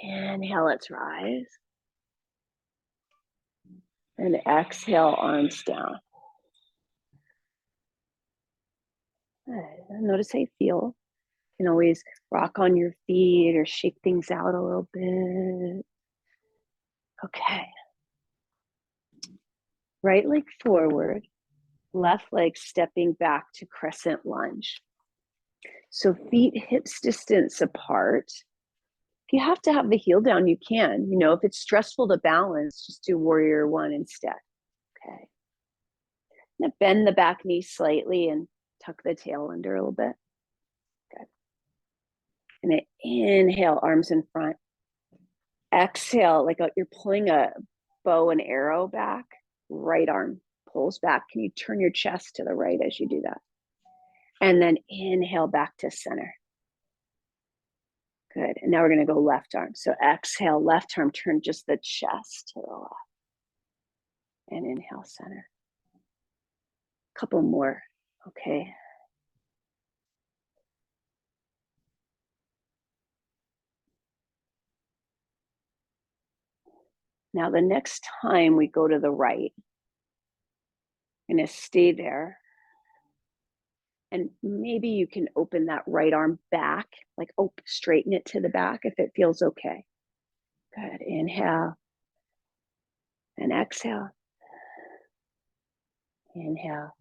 Inhale, let's rise. And exhale, arms down. Good. Notice how you feel. You can always rock on your feet or shake things out a little bit. Okay. Right leg forward, left leg stepping back to crescent lunge. So feet hips distance apart. If you have to have the heel down, you can. If it's stressful to balance, just do warrior one instead. Okay. Now bend the back knee slightly and tuck the tail under a little bit. Good. And then inhale, arms in front. Exhale, like you're pulling a bow and arrow back. Right arm pulls back. Can you turn your chest to the right as you do that? And then inhale back to center. Good. And now we're going to go left arm. So exhale, left arm, turn just the chest to the left. And inhale, center. Couple more. Okay. Now the next time we go to the right, I'm going to stay there. And maybe you can open that right arm back, like straighten it to the back if it feels okay. Good. Inhale and exhale. Inhale.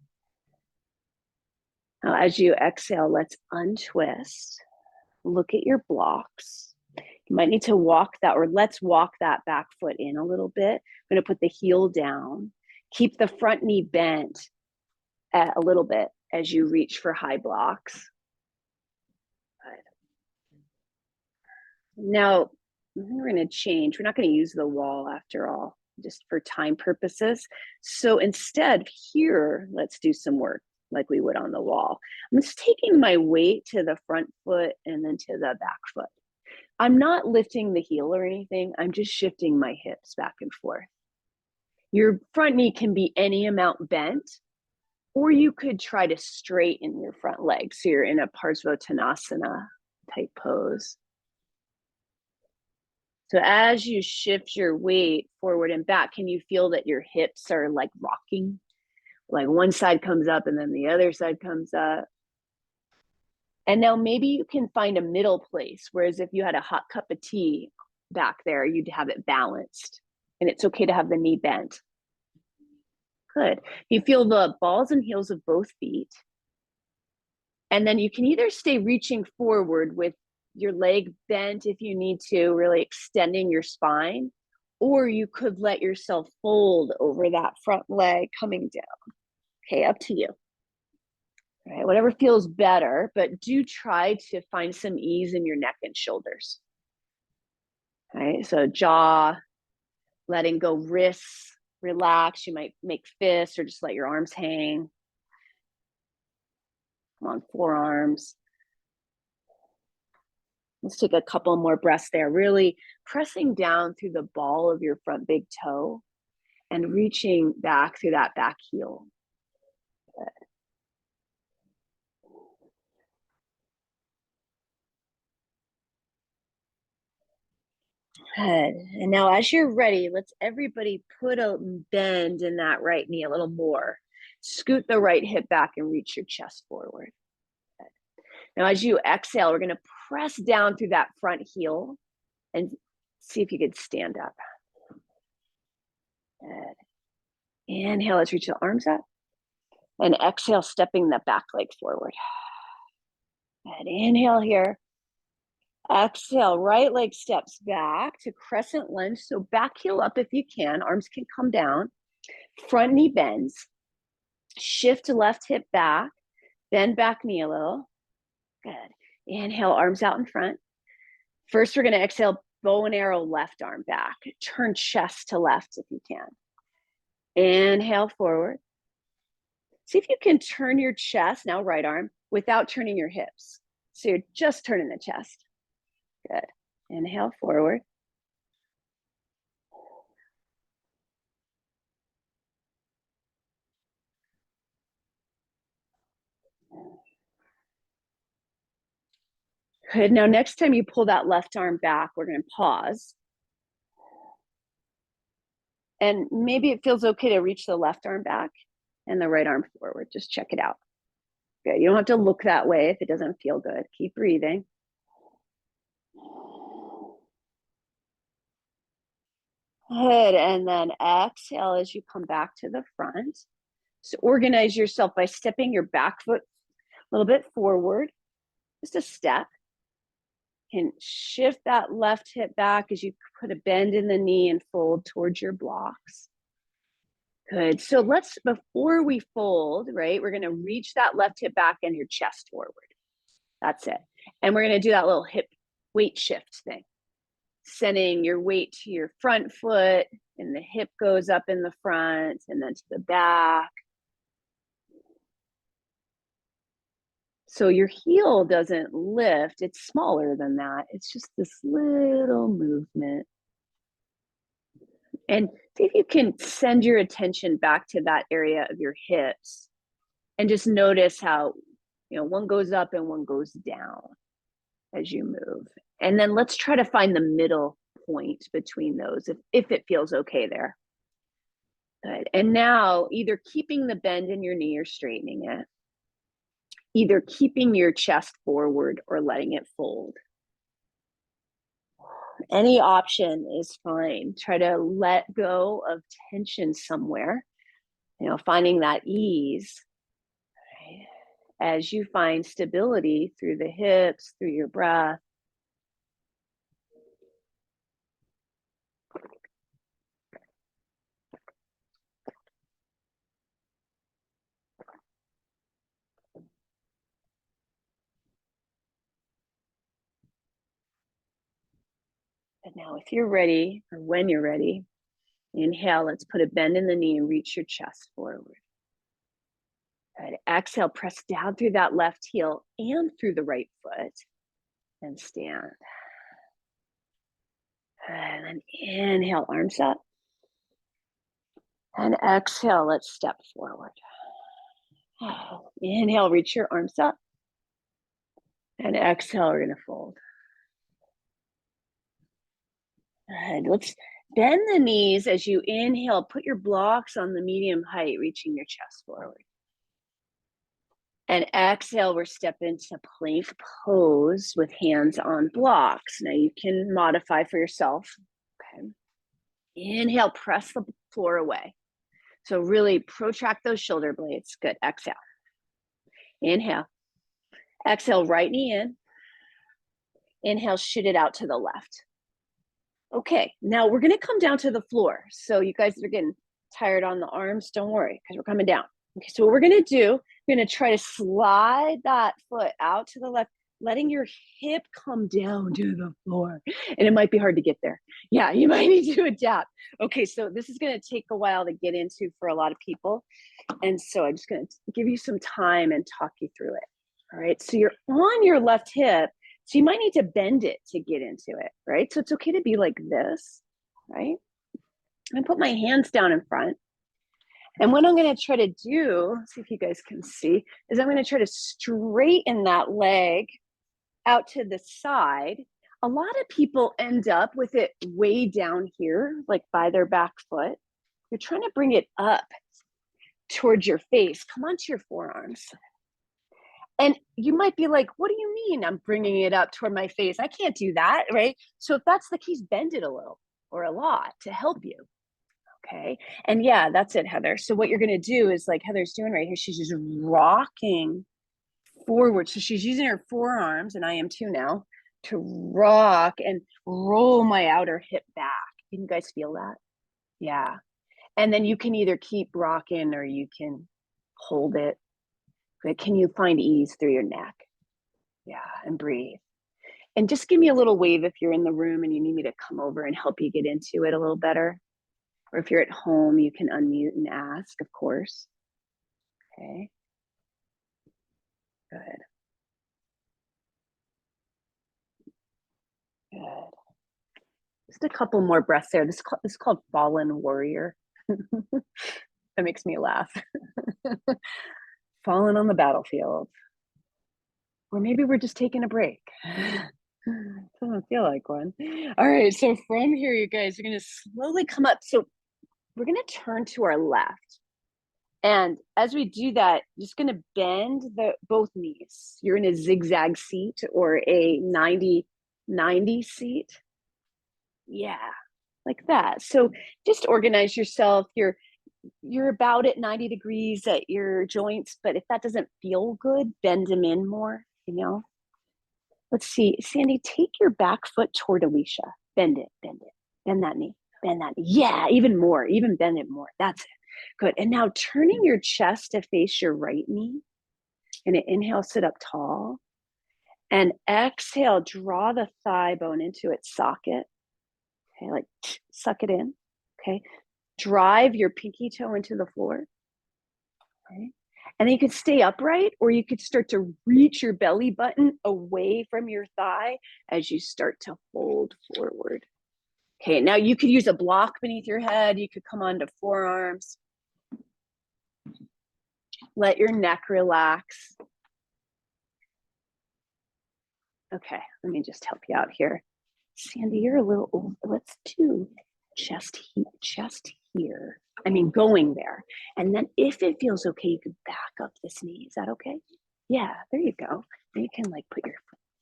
Now, as you exhale, let's untwist. look at your blocks. You might need to walk that, or let's walk that back foot in a little bit. I'm going to put the heel down. Keep the front knee bent a little bit as you reach for high blocks. Now, we're going to change. We're not going to use the wall after all, just for time purposes. So instead, here, let's do some work like we would on the wall. I'm just taking my weight to the front foot and then to the back foot. I'm not lifting the heel or anything. I'm just shifting my hips back and forth. Your front knee can be any amount bent, or you could try to straighten your front leg. So you're in a Parsva type pose. So as you shift your weight forward and back, can you feel that your hips are like rocking? Like one side comes up and then the other side comes up. And now maybe you can find a middle place, whereas if you had a hot cup of tea back there, you'd have it balanced. And it's okay to have the knee bent. Good. You feel the balls and heels of both feet. And then you can either stay reaching forward with your leg bent if you need to, really extending your spine, or you could let yourself fold over that front leg coming down. Okay, up to you. All right, whatever feels better, but do try to find some ease in your neck and shoulders. All right, so jaw, letting go, wrists, relax. You might make fists or just let your arms hang. Come on, forearms. Let's take a couple more breaths there, really pressing down through the ball of your front big toe and reaching back through that back heel. Good. Good. And now as you're ready, let's everybody put a bend in that right knee a little more. Scoot the right hip back and reach your chest forward. Good. Now as you exhale, we're going to press down through that front heel and see if you could stand up. Good. Inhale, let's reach the arms up. And exhale, stepping the back leg forward. Good. Inhale here. Exhale, right leg steps back to crescent lunge. So back heel up if you can. Arms can come down. Front knee bends. Shift to left hip back. Bend back knee a little. Good. Inhale, arms out in front. First, we're going to exhale, bow and arrow left arm back. Turn chest to left if you can. Inhale forward. See if you can turn your chest, now right arm, without turning your hips. So you're just turning the chest. Good. Inhale forward. Good. Now, next time you pull that left arm back, we're going to pause. And maybe it feels okay to reach the left arm back and the right arm forward. Just check it out. Good. You don't have to look that way if it doesn't feel good. Keep breathing. Good. And then exhale as you come back to the front. So organize yourself by stepping your back foot a little bit forward, just a step. And shift that left hip back as you put a bend in the knee and fold towards your blocks. Good. So let's, before we fold, right, we're going to reach that left hip back and your chest forward. That's it. And we're going to do that little hip weight shift thing. Sending your weight to your front foot and the hip goes up in the front and then to the back. So your heel doesn't lift. It's smaller than that. It's just this little movement. And see if you can send your attention back to that area of your hips and just notice how, one goes up and one goes down as you move. And then let's try to find the middle point between those if it feels okay there. Good. And now either keeping the bend in your knee or straightening it, either keeping your chest forward or letting it fold. Any option is fine. Try to let go of tension somewhere, finding that ease. Right. as you find stability through the hips, through your breath. And now if you're ready, or when you're ready, inhale, let's put a bend in the knee and reach your chest forward. Good. Exhale, press down through that left heel and through the right foot and stand. And then inhale, arms up. And exhale, let's step forward. Inhale, reach your arms up. And exhale, we're going to fold. Good. Let's bend the knees as you inhale. Put your blocks on the medium height, reaching your chest forward. And exhale, we're stepping into plank pose with hands on blocks. Now you can modify for yourself. Okay. Inhale, press the floor away. So really protract those shoulder blades. Good. Exhale. Inhale. Exhale, right knee in. Inhale, shoot it out to the left. Okay, now we're going to come down to the floor. So you guys are getting tired on the arms, don't worry, because we're coming down. Okay, so what we're going to do, we're going to try to slide that foot out to the left, letting your hip come down to the floor. And it might be hard to get there. Yeah, you might need to adapt. Okay, so this is going to take a while to get into for a lot of people. And so I'm just going to give you some time and talk you through it. All right, so you're on your left hip. So you might need to bend it to get into it, right? So it's okay to be like this, right? I'm gonna put my hands down in front. And what I'm gonna try to do, see if you guys can see, is I'm gonna try to straighten that leg out to the side. A lot of people end up with it way down here, like by their back foot. You're trying to bring it up towards your face. Come onto your forearms. And you might be like, what do you mean I'm bringing it up toward my face? I can't do that, right? So if that's the case, bend it a little or a lot to help you, okay? And yeah, that's it, Heather. So what you're gonna do is like Heather's doing right here, she's just rocking forward. So she's using her forearms, and I am too now, to rock and roll my outer hip back. Can you guys feel that? Yeah. And then you can either keep rocking or you can hold it. Can you find ease through your neck? Yeah, and breathe. And just give me a little wave if you're in the room and you need me to come over and help you get into it a little better. Or if you're at home, you can unmute and ask, of course. Okay. Good. Good. Just a couple more breaths there. This is called Fallen Warrior. That makes me laugh. Fallen on the battlefield. Or maybe we're just taking a break. Doesn't feel like one. All right, so from here, you guys are going to slowly come up. So we're going to turn to our left. And as we do that, just going to bend both knees. You're in a zigzag seat or a 90-90 seat. Yeah, like that. So just organize yourself. You're about at 90 degrees at your joints, but if that doesn't feel good, bend them in more, you know. Let's see, Sandy, take your back foot toward Alicia. Bend it, bend that knee, bend that knee. Yeah, even more, even bend it more. That's it. Good. And now turning your chest to face your right knee. And inhale, sit up tall. And exhale, draw the thigh bone into its socket. Okay, like suck it in. Okay. Drive your pinky toe into the floor. Okay. And then you could stay upright, or you could start to reach your belly button away from your thigh as you start to fold forward. Okay, now you could use a block beneath your head. You could come onto forearms. Let your neck relax. Okay, let me just help you out here. Sandy, you're a little old. Let's do chest here. I mean, going there. And then if it feels okay, you could back up this knee. Is that okay? Yeah, there you go. And you can like put your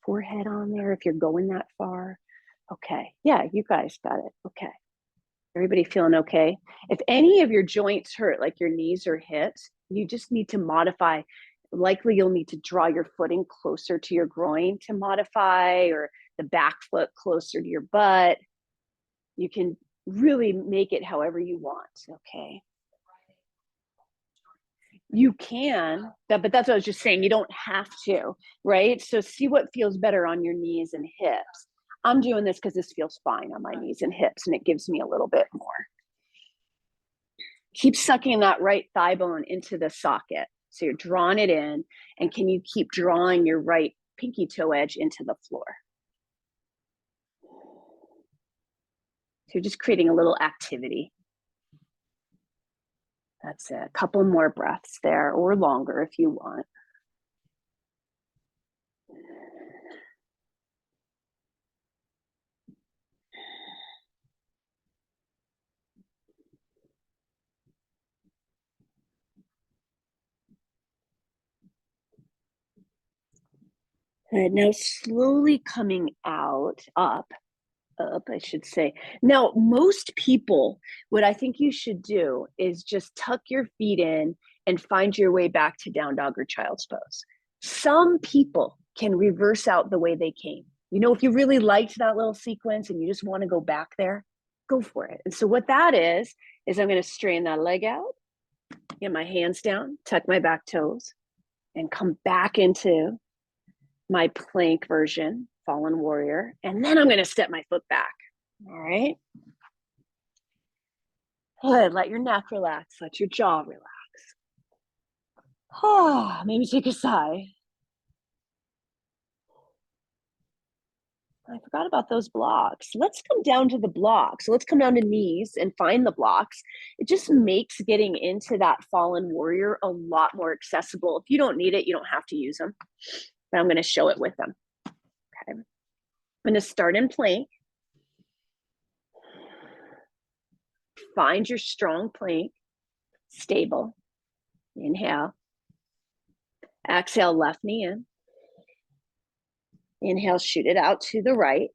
forehead on there if you're going that far. Okay, yeah, you guys got it. Okay. Everybody feeling okay? If any of your joints hurt, like your knees or hips, you just need to modify Likely you'll need to draw your footing closer to your groin to modify, or the back foot closer to your butt. You can really make it however you want, okay? You can, but that's what I was just saying. You don't have to, right? So see what feels better on your knees and hips. I'm doing this because this feels fine on my knees and hips, and it gives me a little bit more. Keep sucking that right thigh bone into the socket. So you're drawing it in, and can you keep drawing your right pinky toe edge into the floor? So you're just creating a little activity. That's it. A couple more breaths there, or longer if you want. Good. Now slowly coming out, up, I should say. Now, most people, what I think you should do is just tuck your feet in and find your way back to down dog or child's pose. Some people can reverse out the way they came. You know, if you really liked that little sequence and you just want to go back there, go for it. And so what that is I'm going to strain that leg out, get my hands down, tuck my back toes, and come back into my plank version, fallen warrior. And then I'm going to step my foot back. All right. Good. Let your neck relax. Let your jaw relax. Oh, maybe take a sigh. I forgot about those blocks. Let's come down to the blocks. Let's come down to knees and find the blocks. It just makes getting into that fallen warrior a lot more accessible. If you don't need it, you don't have to use them. But I'm going to show it with them. Okay. I'm going to start in plank. Find your strong plank. Stable. Inhale. Exhale, left knee in. Inhale, shoot it out to the right.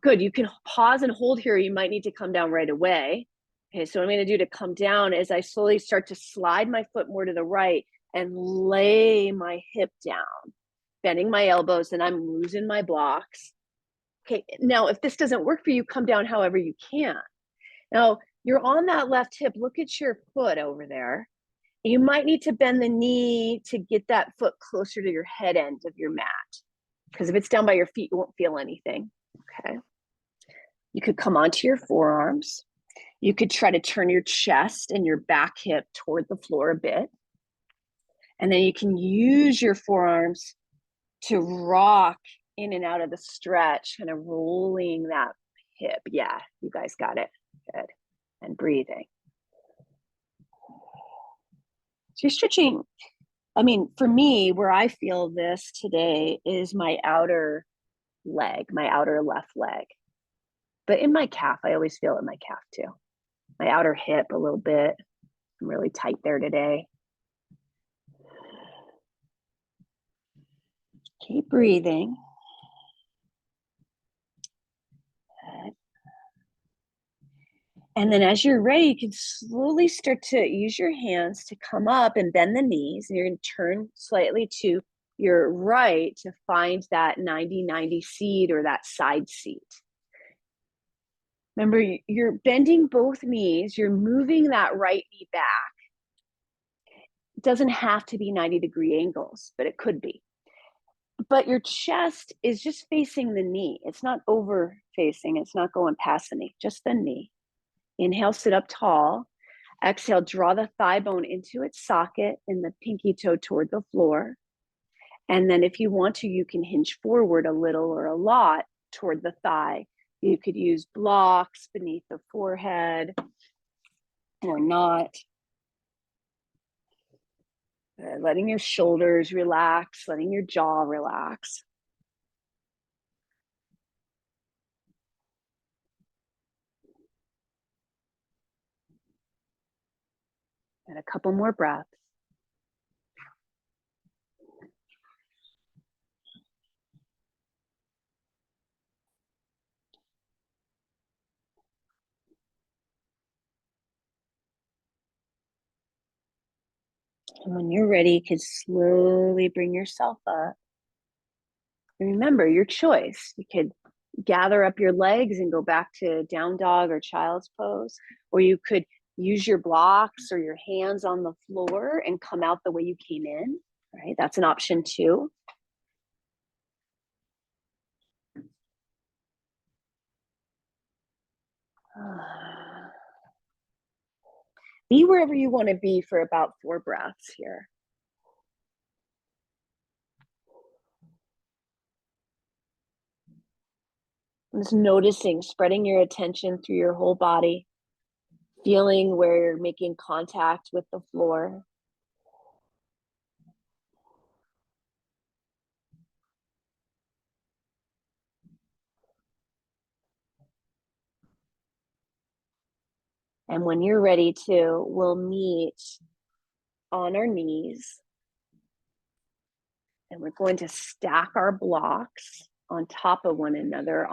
Good. You can pause and hold here. You might need to come down right away. Okay, so what I'm going to do to come down is I slowly start to slide my foot more to the right and lay my hip down, bending my elbows, and I'm losing my blocks. Okay, now if this doesn't work for you, come down however you can. Now, you're on that left hip. Look at your foot over there. You might need to bend the knee to get that foot closer to your head end of your mat. Because if it's down by your feet, you won't feel anything. Okay. You could come onto your forearms. You could try to turn your chest and your back hip toward the floor a bit. And then you can use your forearms to rock in and out of the stretch, kind of rolling that hip. Yeah, you guys got it. Good. And breathing. So you're stretching. I mean, for me, where I feel this today is my outer leg, my outer left leg. But in my calf, I always feel it in my calf too. My outer hip a little bit. I'm really tight there today. Keep breathing. And then as you're ready, you can slowly start to use your hands to come up and bend the knees. And you're going to turn slightly to your right to find that 90-90 seat or that side seat. Remember, you're bending both knees. You're moving that right knee back. It doesn't have to be 90-degree angles, but it could be. But your chest is just facing the knee. It's not over facing. It's not going past the knee, just the knee. Inhale, sit up tall. Exhale, draw the thigh bone into its socket and the pinky toe toward the floor. And then if you want to, you can hinge forward a little or a lot toward the thigh. You could use blocks beneath the forehead or not. Letting your shoulders relax, letting your jaw relax. And a couple more breaths. And when you're ready, you can slowly bring yourself up. And remember, your choice. You could gather up your legs and go back to down dog or child's pose, or you could use your blocks or your hands on the floor and come out the way you came in, right? That's an option too. Be wherever you want to be for about 4 breaths here. Just noticing, spreading your attention through your whole body, feeling where you're making contact with the floor. And when you're ready to, we'll meet on our knees. And we're going to stack our blocks on top of one another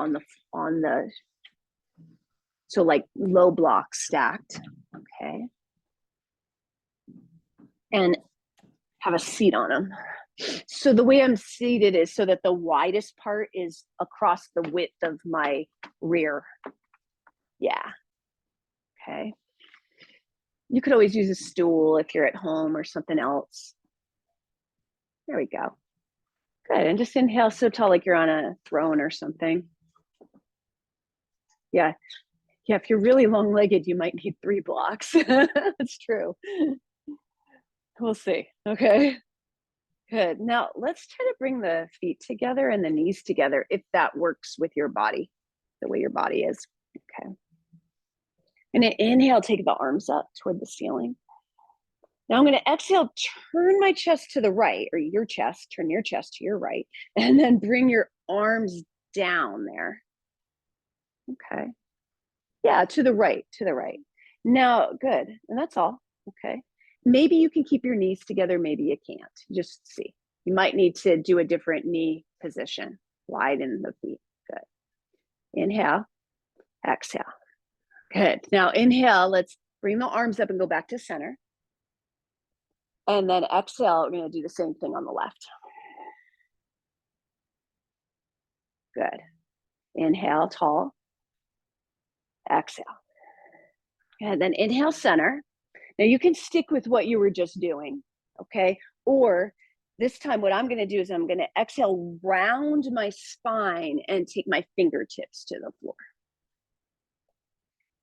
so like low blocks stacked, okay? And have a seat on them. So the way I'm seated is so that the widest part is across the width of my rear. Yeah, okay. You could always use a stool if you're at home or something else. There we go. Good, and just inhale so tall like you're on a throne or something. Yeah, if you're really long-legged, you might need 3 blocks. That's true. We'll see, okay? Good, now let's try to bring the feet together and the knees together if that works with your body, the way your body is, okay? And inhale, take the arms up toward the ceiling. Now I'm gonna exhale, turn my chest to the right, or your chest, turn your chest to your right, and then bring your arms down there. Okay. Yeah, to the right, to the right. Now, good, and that's all, okay. Maybe you can keep your knees together, maybe you can't, just see. You might need to do a different knee position, widen the feet, good. Inhale, exhale, good. Now inhale, let's bring the arms up and go back to center. And then exhale, we're gonna do the same thing on the left. Good. Inhale, tall. Exhale. And then inhale, center. Now you can stick with what you were just doing, okay? Or this time what I'm gonna do is I'm gonna exhale, round my spine and take my fingertips to the floor.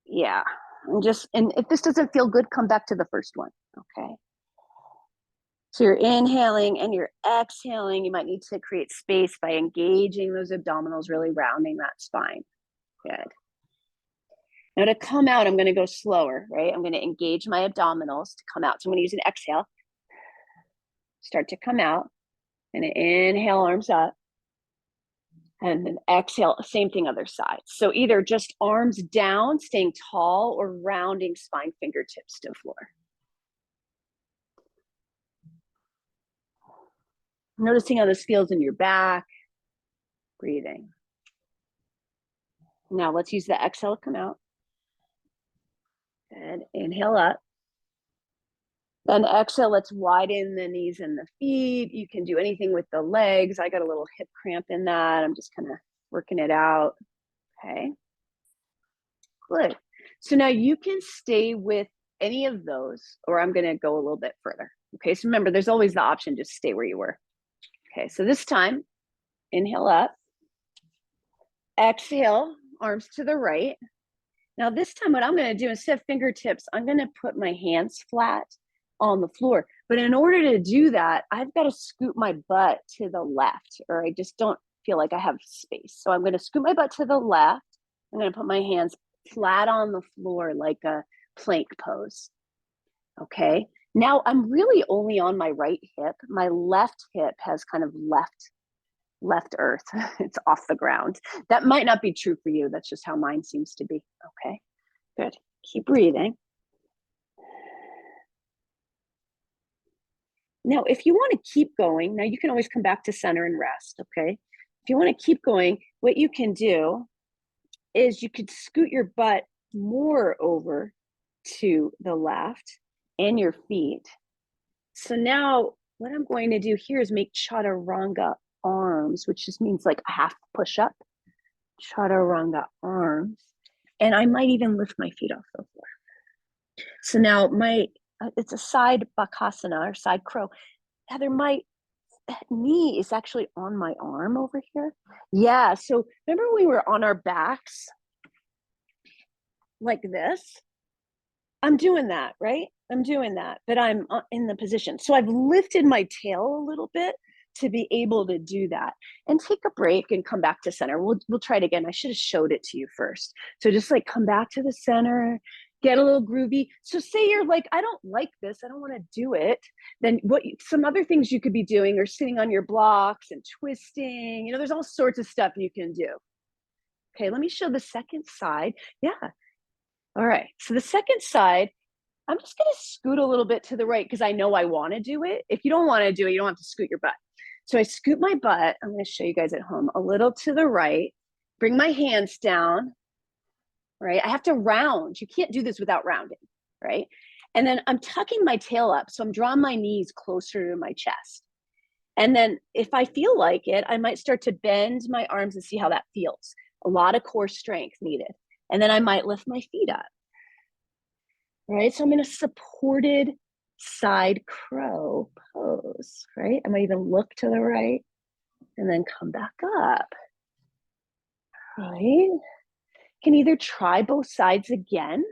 Yeah, and if this doesn't feel good, come back to the first one, okay? So you're inhaling and you're exhaling. You might need to create space by engaging those abdominals, really rounding that spine. Good. Now to come out, I'm going to go slower, right? I'm going to engage my abdominals to come out. So I'm going to use an exhale. Start to come out. And inhale, arms up. And then exhale, same thing other side. So either just arms down, staying tall, or rounding spine, fingertips to floor. Noticing how this feels in your back. Breathing. Now let's use the exhale to come out. And inhale up. Then exhale, let's widen the knees and the feet. You can do anything with the legs. I got a little hip cramp in that. I'm just kind of working it out. Okay. Good. So now you can stay with any of those, or I'm going to go a little bit further. Okay. So remember, there's always the option, just stay where you were. Okay. So this time, inhale up. Exhale, arms to the right. Now this time what I'm going to do, instead of fingertips, I'm going to put my hands flat on the floor. But in order to do that, I've got to scoot my butt to the left, or I just don't feel like I have space. So I'm going to scoot my butt to the left. I'm going to put my hands flat on the floor like a plank pose. Okay. Now I'm really only on my right hip. My left hip has kind of left earth. It's off the ground. That might not be true for you. That's just how mine seems to be. Okay, good. Keep breathing. Now, if you want to keep going, now you can always come back to center and rest, okay? If you want to keep going, what you can do is you could scoot your butt more over to the left and your feet. So now what I'm going to do here is make chaturanga arms, which just means like a half push up, chaturanga arms. And I might even lift my feet off the floor. So now it's a side Bakasana or side crow. Heather, my knee is actually on my arm over here. Yeah, so remember we were on our backs like this? I'm doing that, right? I'm doing that, but I'm in the position. So I've lifted my tail a little bit to be able to do that. And take a break and come back to center. We'll try it again. I should have showed it to you first. So just like come back to the center, get a little groovy. So say you're like, I don't like this, I don't want to do it. Then some other things you could be doing are sitting on your blocks and twisting. You know, there's all sorts of stuff you can do. Okay, let me show the second side. Yeah. All right. So the second side, I'm just going to scoot a little bit to the right because I know I want to do it. If you don't want to do it, you don't have to scoot your butt. So I scoot my butt. I'm going to show you guys at home a little to the right, bring my hands down, right? I have to round. You can't do this without rounding, right? And then I'm tucking my tail up. So I'm drawing my knees closer to my chest. And then if I feel like it, I might start to bend my arms and see how that feels. A lot of core strength needed. And then I might lift my feet up. Right? So I'm in a supported side crow pose, right? I might even look to the right and then come back up, right? Can either try both sides again,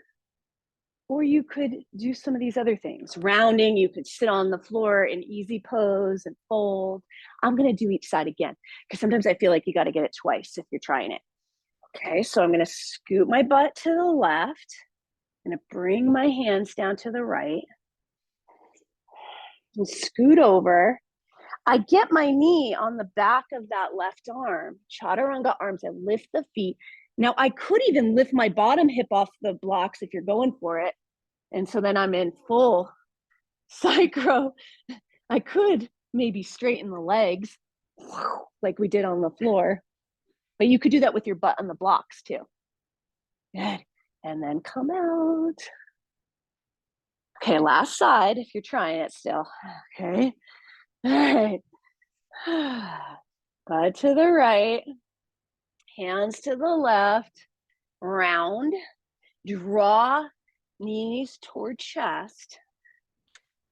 or you could do some of these other things. Rounding, you could sit on the floor in easy pose and fold. I'm going to do each side again because sometimes I feel like you got to get it twice if you're trying it. Okay, so I'm going to scoot my butt to the left. I'm going to bring my hands down to the right and scoot over. I get my knee on the back of that left arm, chaturanga arms, and lift the feet. Now I could even lift my bottom hip off the blocks if you're going for it. And so then I'm in full side crow. I could maybe straighten the legs like we did on the floor, but you could do that with your butt on the blocks too. Good. And then come out. Okay, last side if you're trying it still. Okay. All right. Butt to the right, hands to the left, round, draw knees toward chest,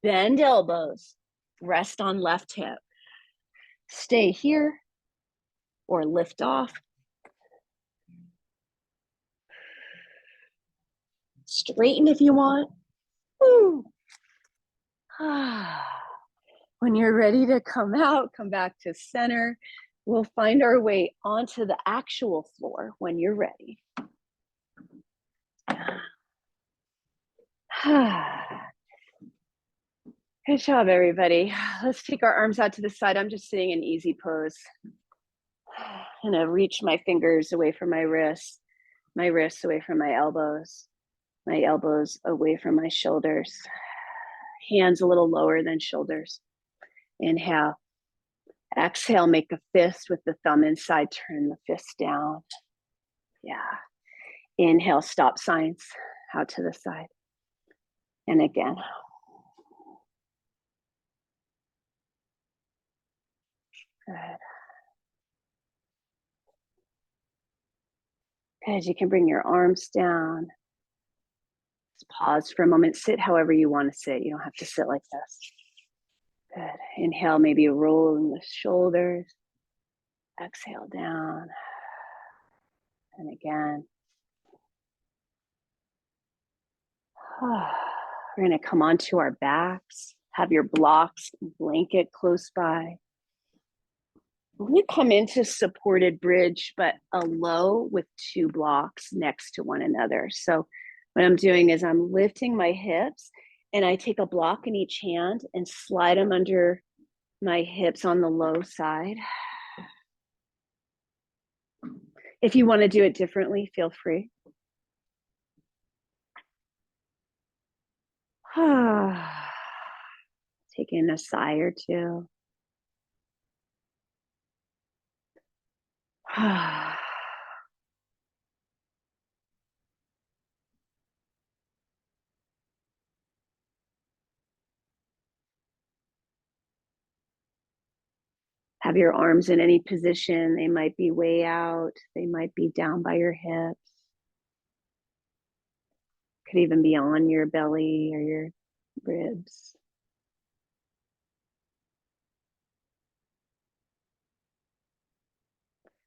bend elbows, rest on left hip. Stay here or lift off. Straighten if you want. Woo. When you're ready to come out, come back to center. We'll find our way onto the actual floor when you're ready. Good job, everybody. Let's take our arms out to the side. I'm just sitting in easy pose. I'm gonna reach my fingers away from my wrists away from my elbows away from my shoulders. Hands a little lower than shoulders. Inhale. Exhale, make a fist with the thumb inside, turn the fist down. Yeah. Inhale, stop signs out to the side. And again. Good. Good. You can bring your arms down. Just pause for a moment. Sit however you want to sit. You don't have to sit like this. Good. Inhale, maybe rolling the shoulders. Exhale down. And again. We're going to come onto our backs. Have your blocks, blanket close by. We're going to come into supported bridge, but a low with two blocks next to one another. So what I'm doing is I'm lifting my hips and I take a block in each hand and slide them under my hips on the low side. If you want to do it differently, feel free. Taking a sigh or two. Have your arms in any position. They might be way out. They might be down by your hips. Could even be on your belly or your ribs.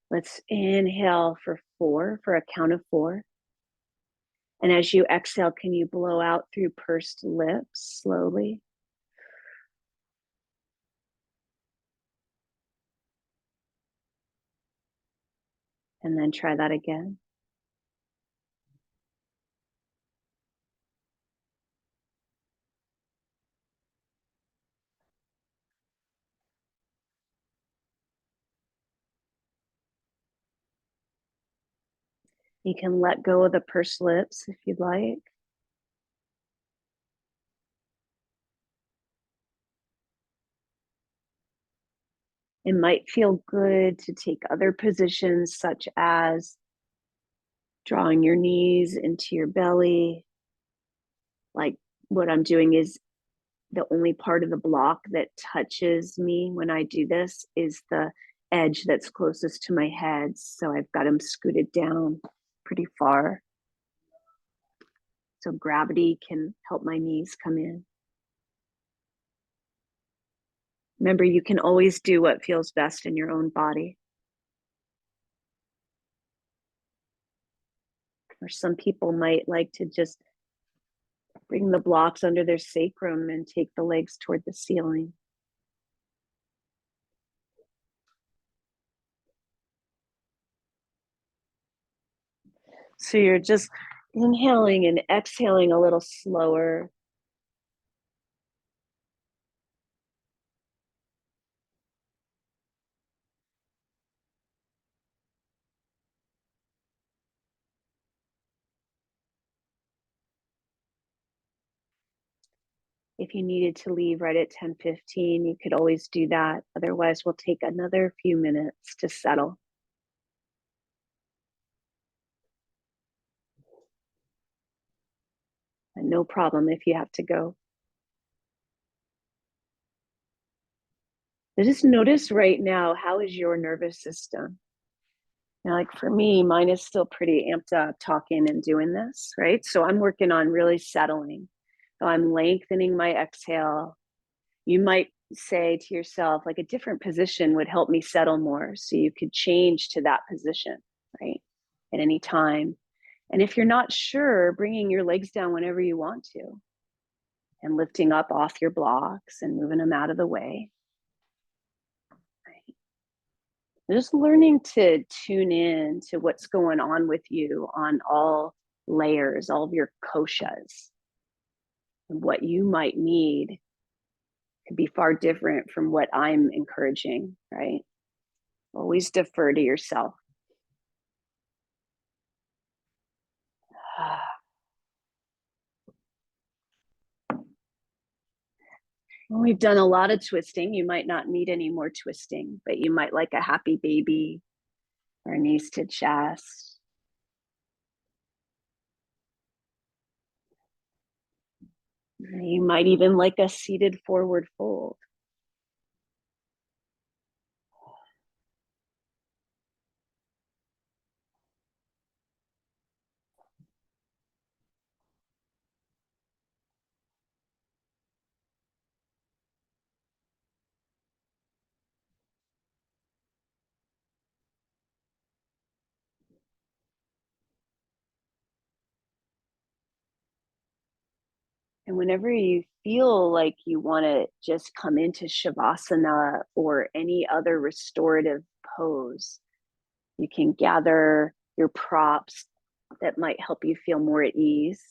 Let's inhale for 4, for a count of 4. And as you exhale, can you blow out through pursed lips slowly? And then try that again. You can let go of the pursed lips if you'd like. It might feel good to take other positions, such as drawing your knees into your belly. Like what I'm doing is the only part of the block that touches me when I do this is the edge that's closest to my head. So I've got them scooted down pretty far. So gravity can help my knees come in. Remember, you can always do what feels best in your own body. Or some people might like to just bring the blocks under their sacrum and take the legs toward the ceiling. So you're just inhaling and exhaling a little slower. If you needed to leave right at 10:15, you could always do that. Otherwise, we'll take another few minutes to settle. And no problem if you have to go. So just notice right now, how is your nervous system? Now, like for me, mine is still pretty amped up talking and doing this, right? So I'm working on really settling. So I'm lengthening my exhale. You might say to yourself, like a different position would help me settle more. So you could change to that position, right? At any time. And if you're not sure, bringing your legs down whenever you want to and lifting up off your blocks and moving them out of the way. Right? Just learning to tune in to what's going on with you on all layers, all of your koshas, and what you might need could be far different from what I'm encouraging, right? Always defer to yourself. When we've done a lot of twisting, you might not need any more twisting, but you might like a happy baby or knees to chest. You might even like a seated forward fold. And whenever you feel like you want to just come into Shavasana or any other restorative pose, you can gather your props that might help you feel more at ease,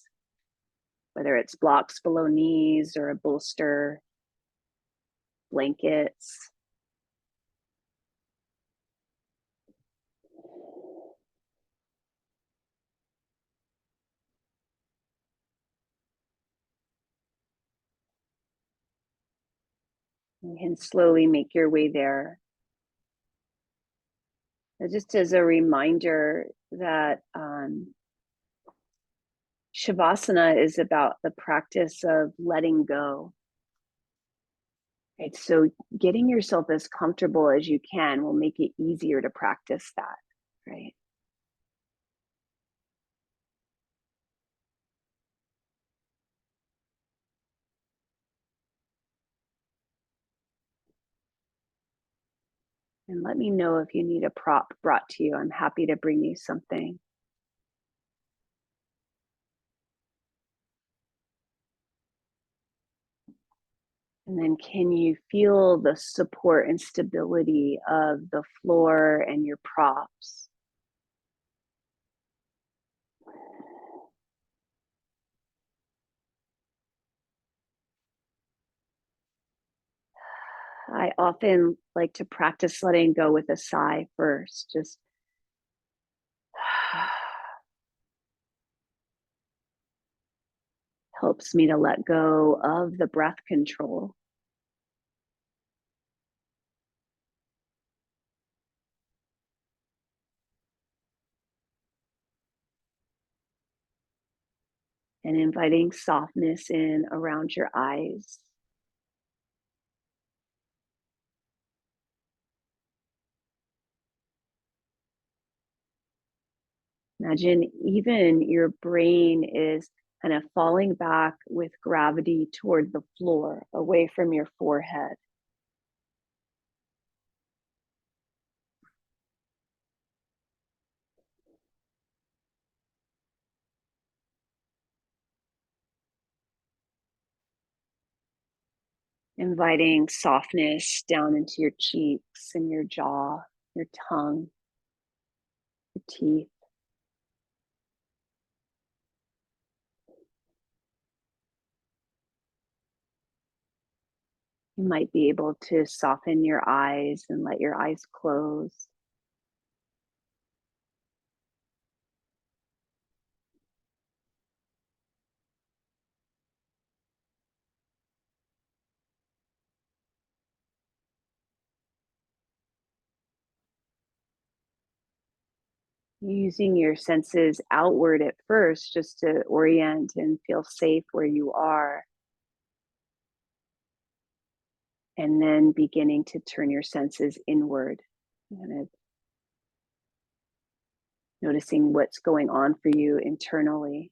whether it's blocks below knees or a bolster, blankets. You can slowly make your way there. Just as a reminder that Shavasana is about the practice of letting go. Right. So getting yourself as comfortable as you can will make it easier to practice that. Right. And let me know if you need a prop brought to you. I'm happy to bring you something. And then can you feel the support and stability of the floor and your props? I often like to practice letting go with a sigh first, just helps me to let go of the breath control. And inviting softness in around your eyes. Imagine even your brain is kind of falling back with gravity toward the floor, away from your forehead. Inviting softness down into your cheeks and your jaw, your tongue, your teeth. You might be able to soften your eyes and let your eyes close. Using your senses outward at first just to orient and feel safe where you are, and then beginning to turn your senses inward. Kind of noticing what's going on for you internally.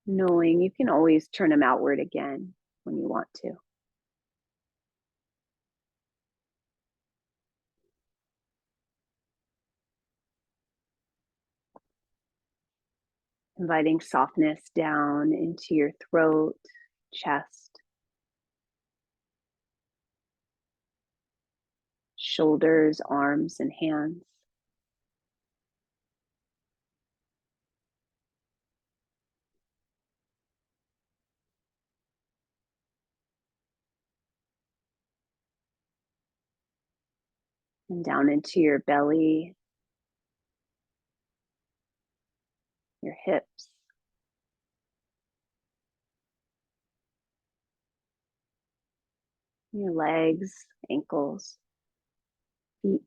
Knowing you can always turn them outward again when you want to. Inviting softness down into your throat, chest, shoulders, arms, and hands. And down into your belly, your hips, your legs, ankles, feet.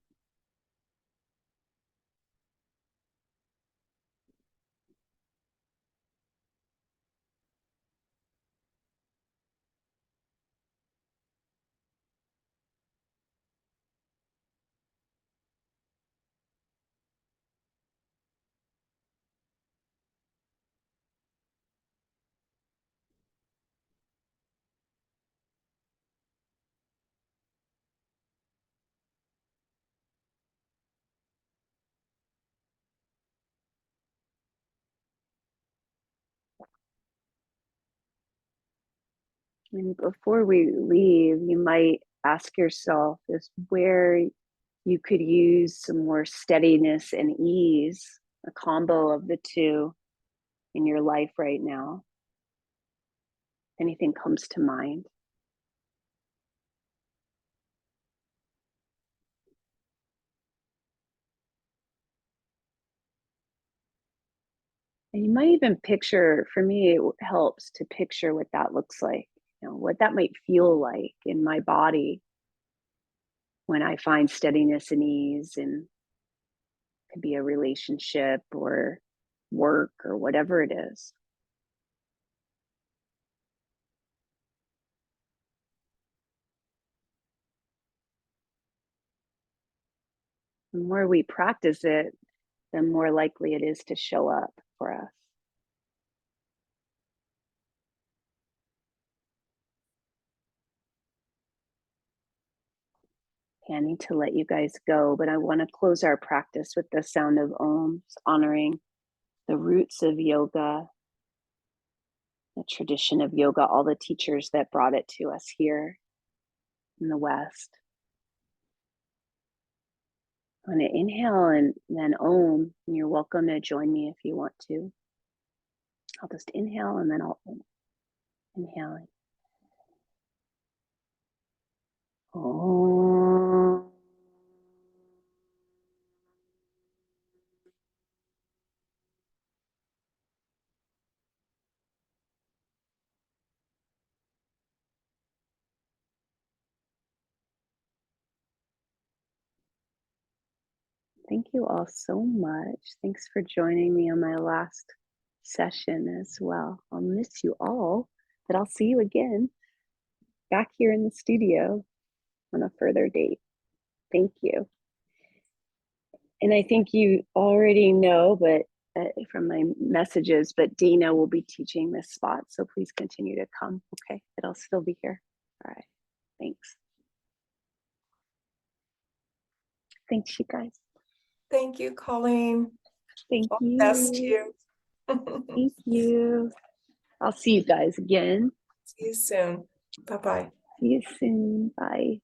And before we leave, you might ask yourself is where you could use some more steadiness and ease, a combo of the two in your life right now. Anything comes to mind. And you might even picture, for me, it helps to picture what that looks like, what that might feel like in my body when I find steadiness and ease. And it could be a relationship or work or whatever it is. The more we practice it, the more likely it is to show up for us. Okay, I need to let you guys go, but I want to close our practice with the sound of Om, honoring the roots of yoga, the tradition of yoga, all the teachers that brought it to us here in the West. I'm going to inhale and then Om, and you're welcome to join me if you want to. I'll just inhale and then I'll inhale. Om. Thank you all so much. Thanks for joining me on my last session as well. I'll miss you all, but I'll see you again back here in the studio on a further date. Thank you. And I think you already know, but from my messages, but Dana will be teaching this spot. So please continue to come. Okay, but I'll still be here. All right, thanks. Thanks, you guys. Thank you, Colleen. Thank All you. the best to you. Thank you. I'll see you guys again. See you soon. Bye-bye. See you soon. Bye.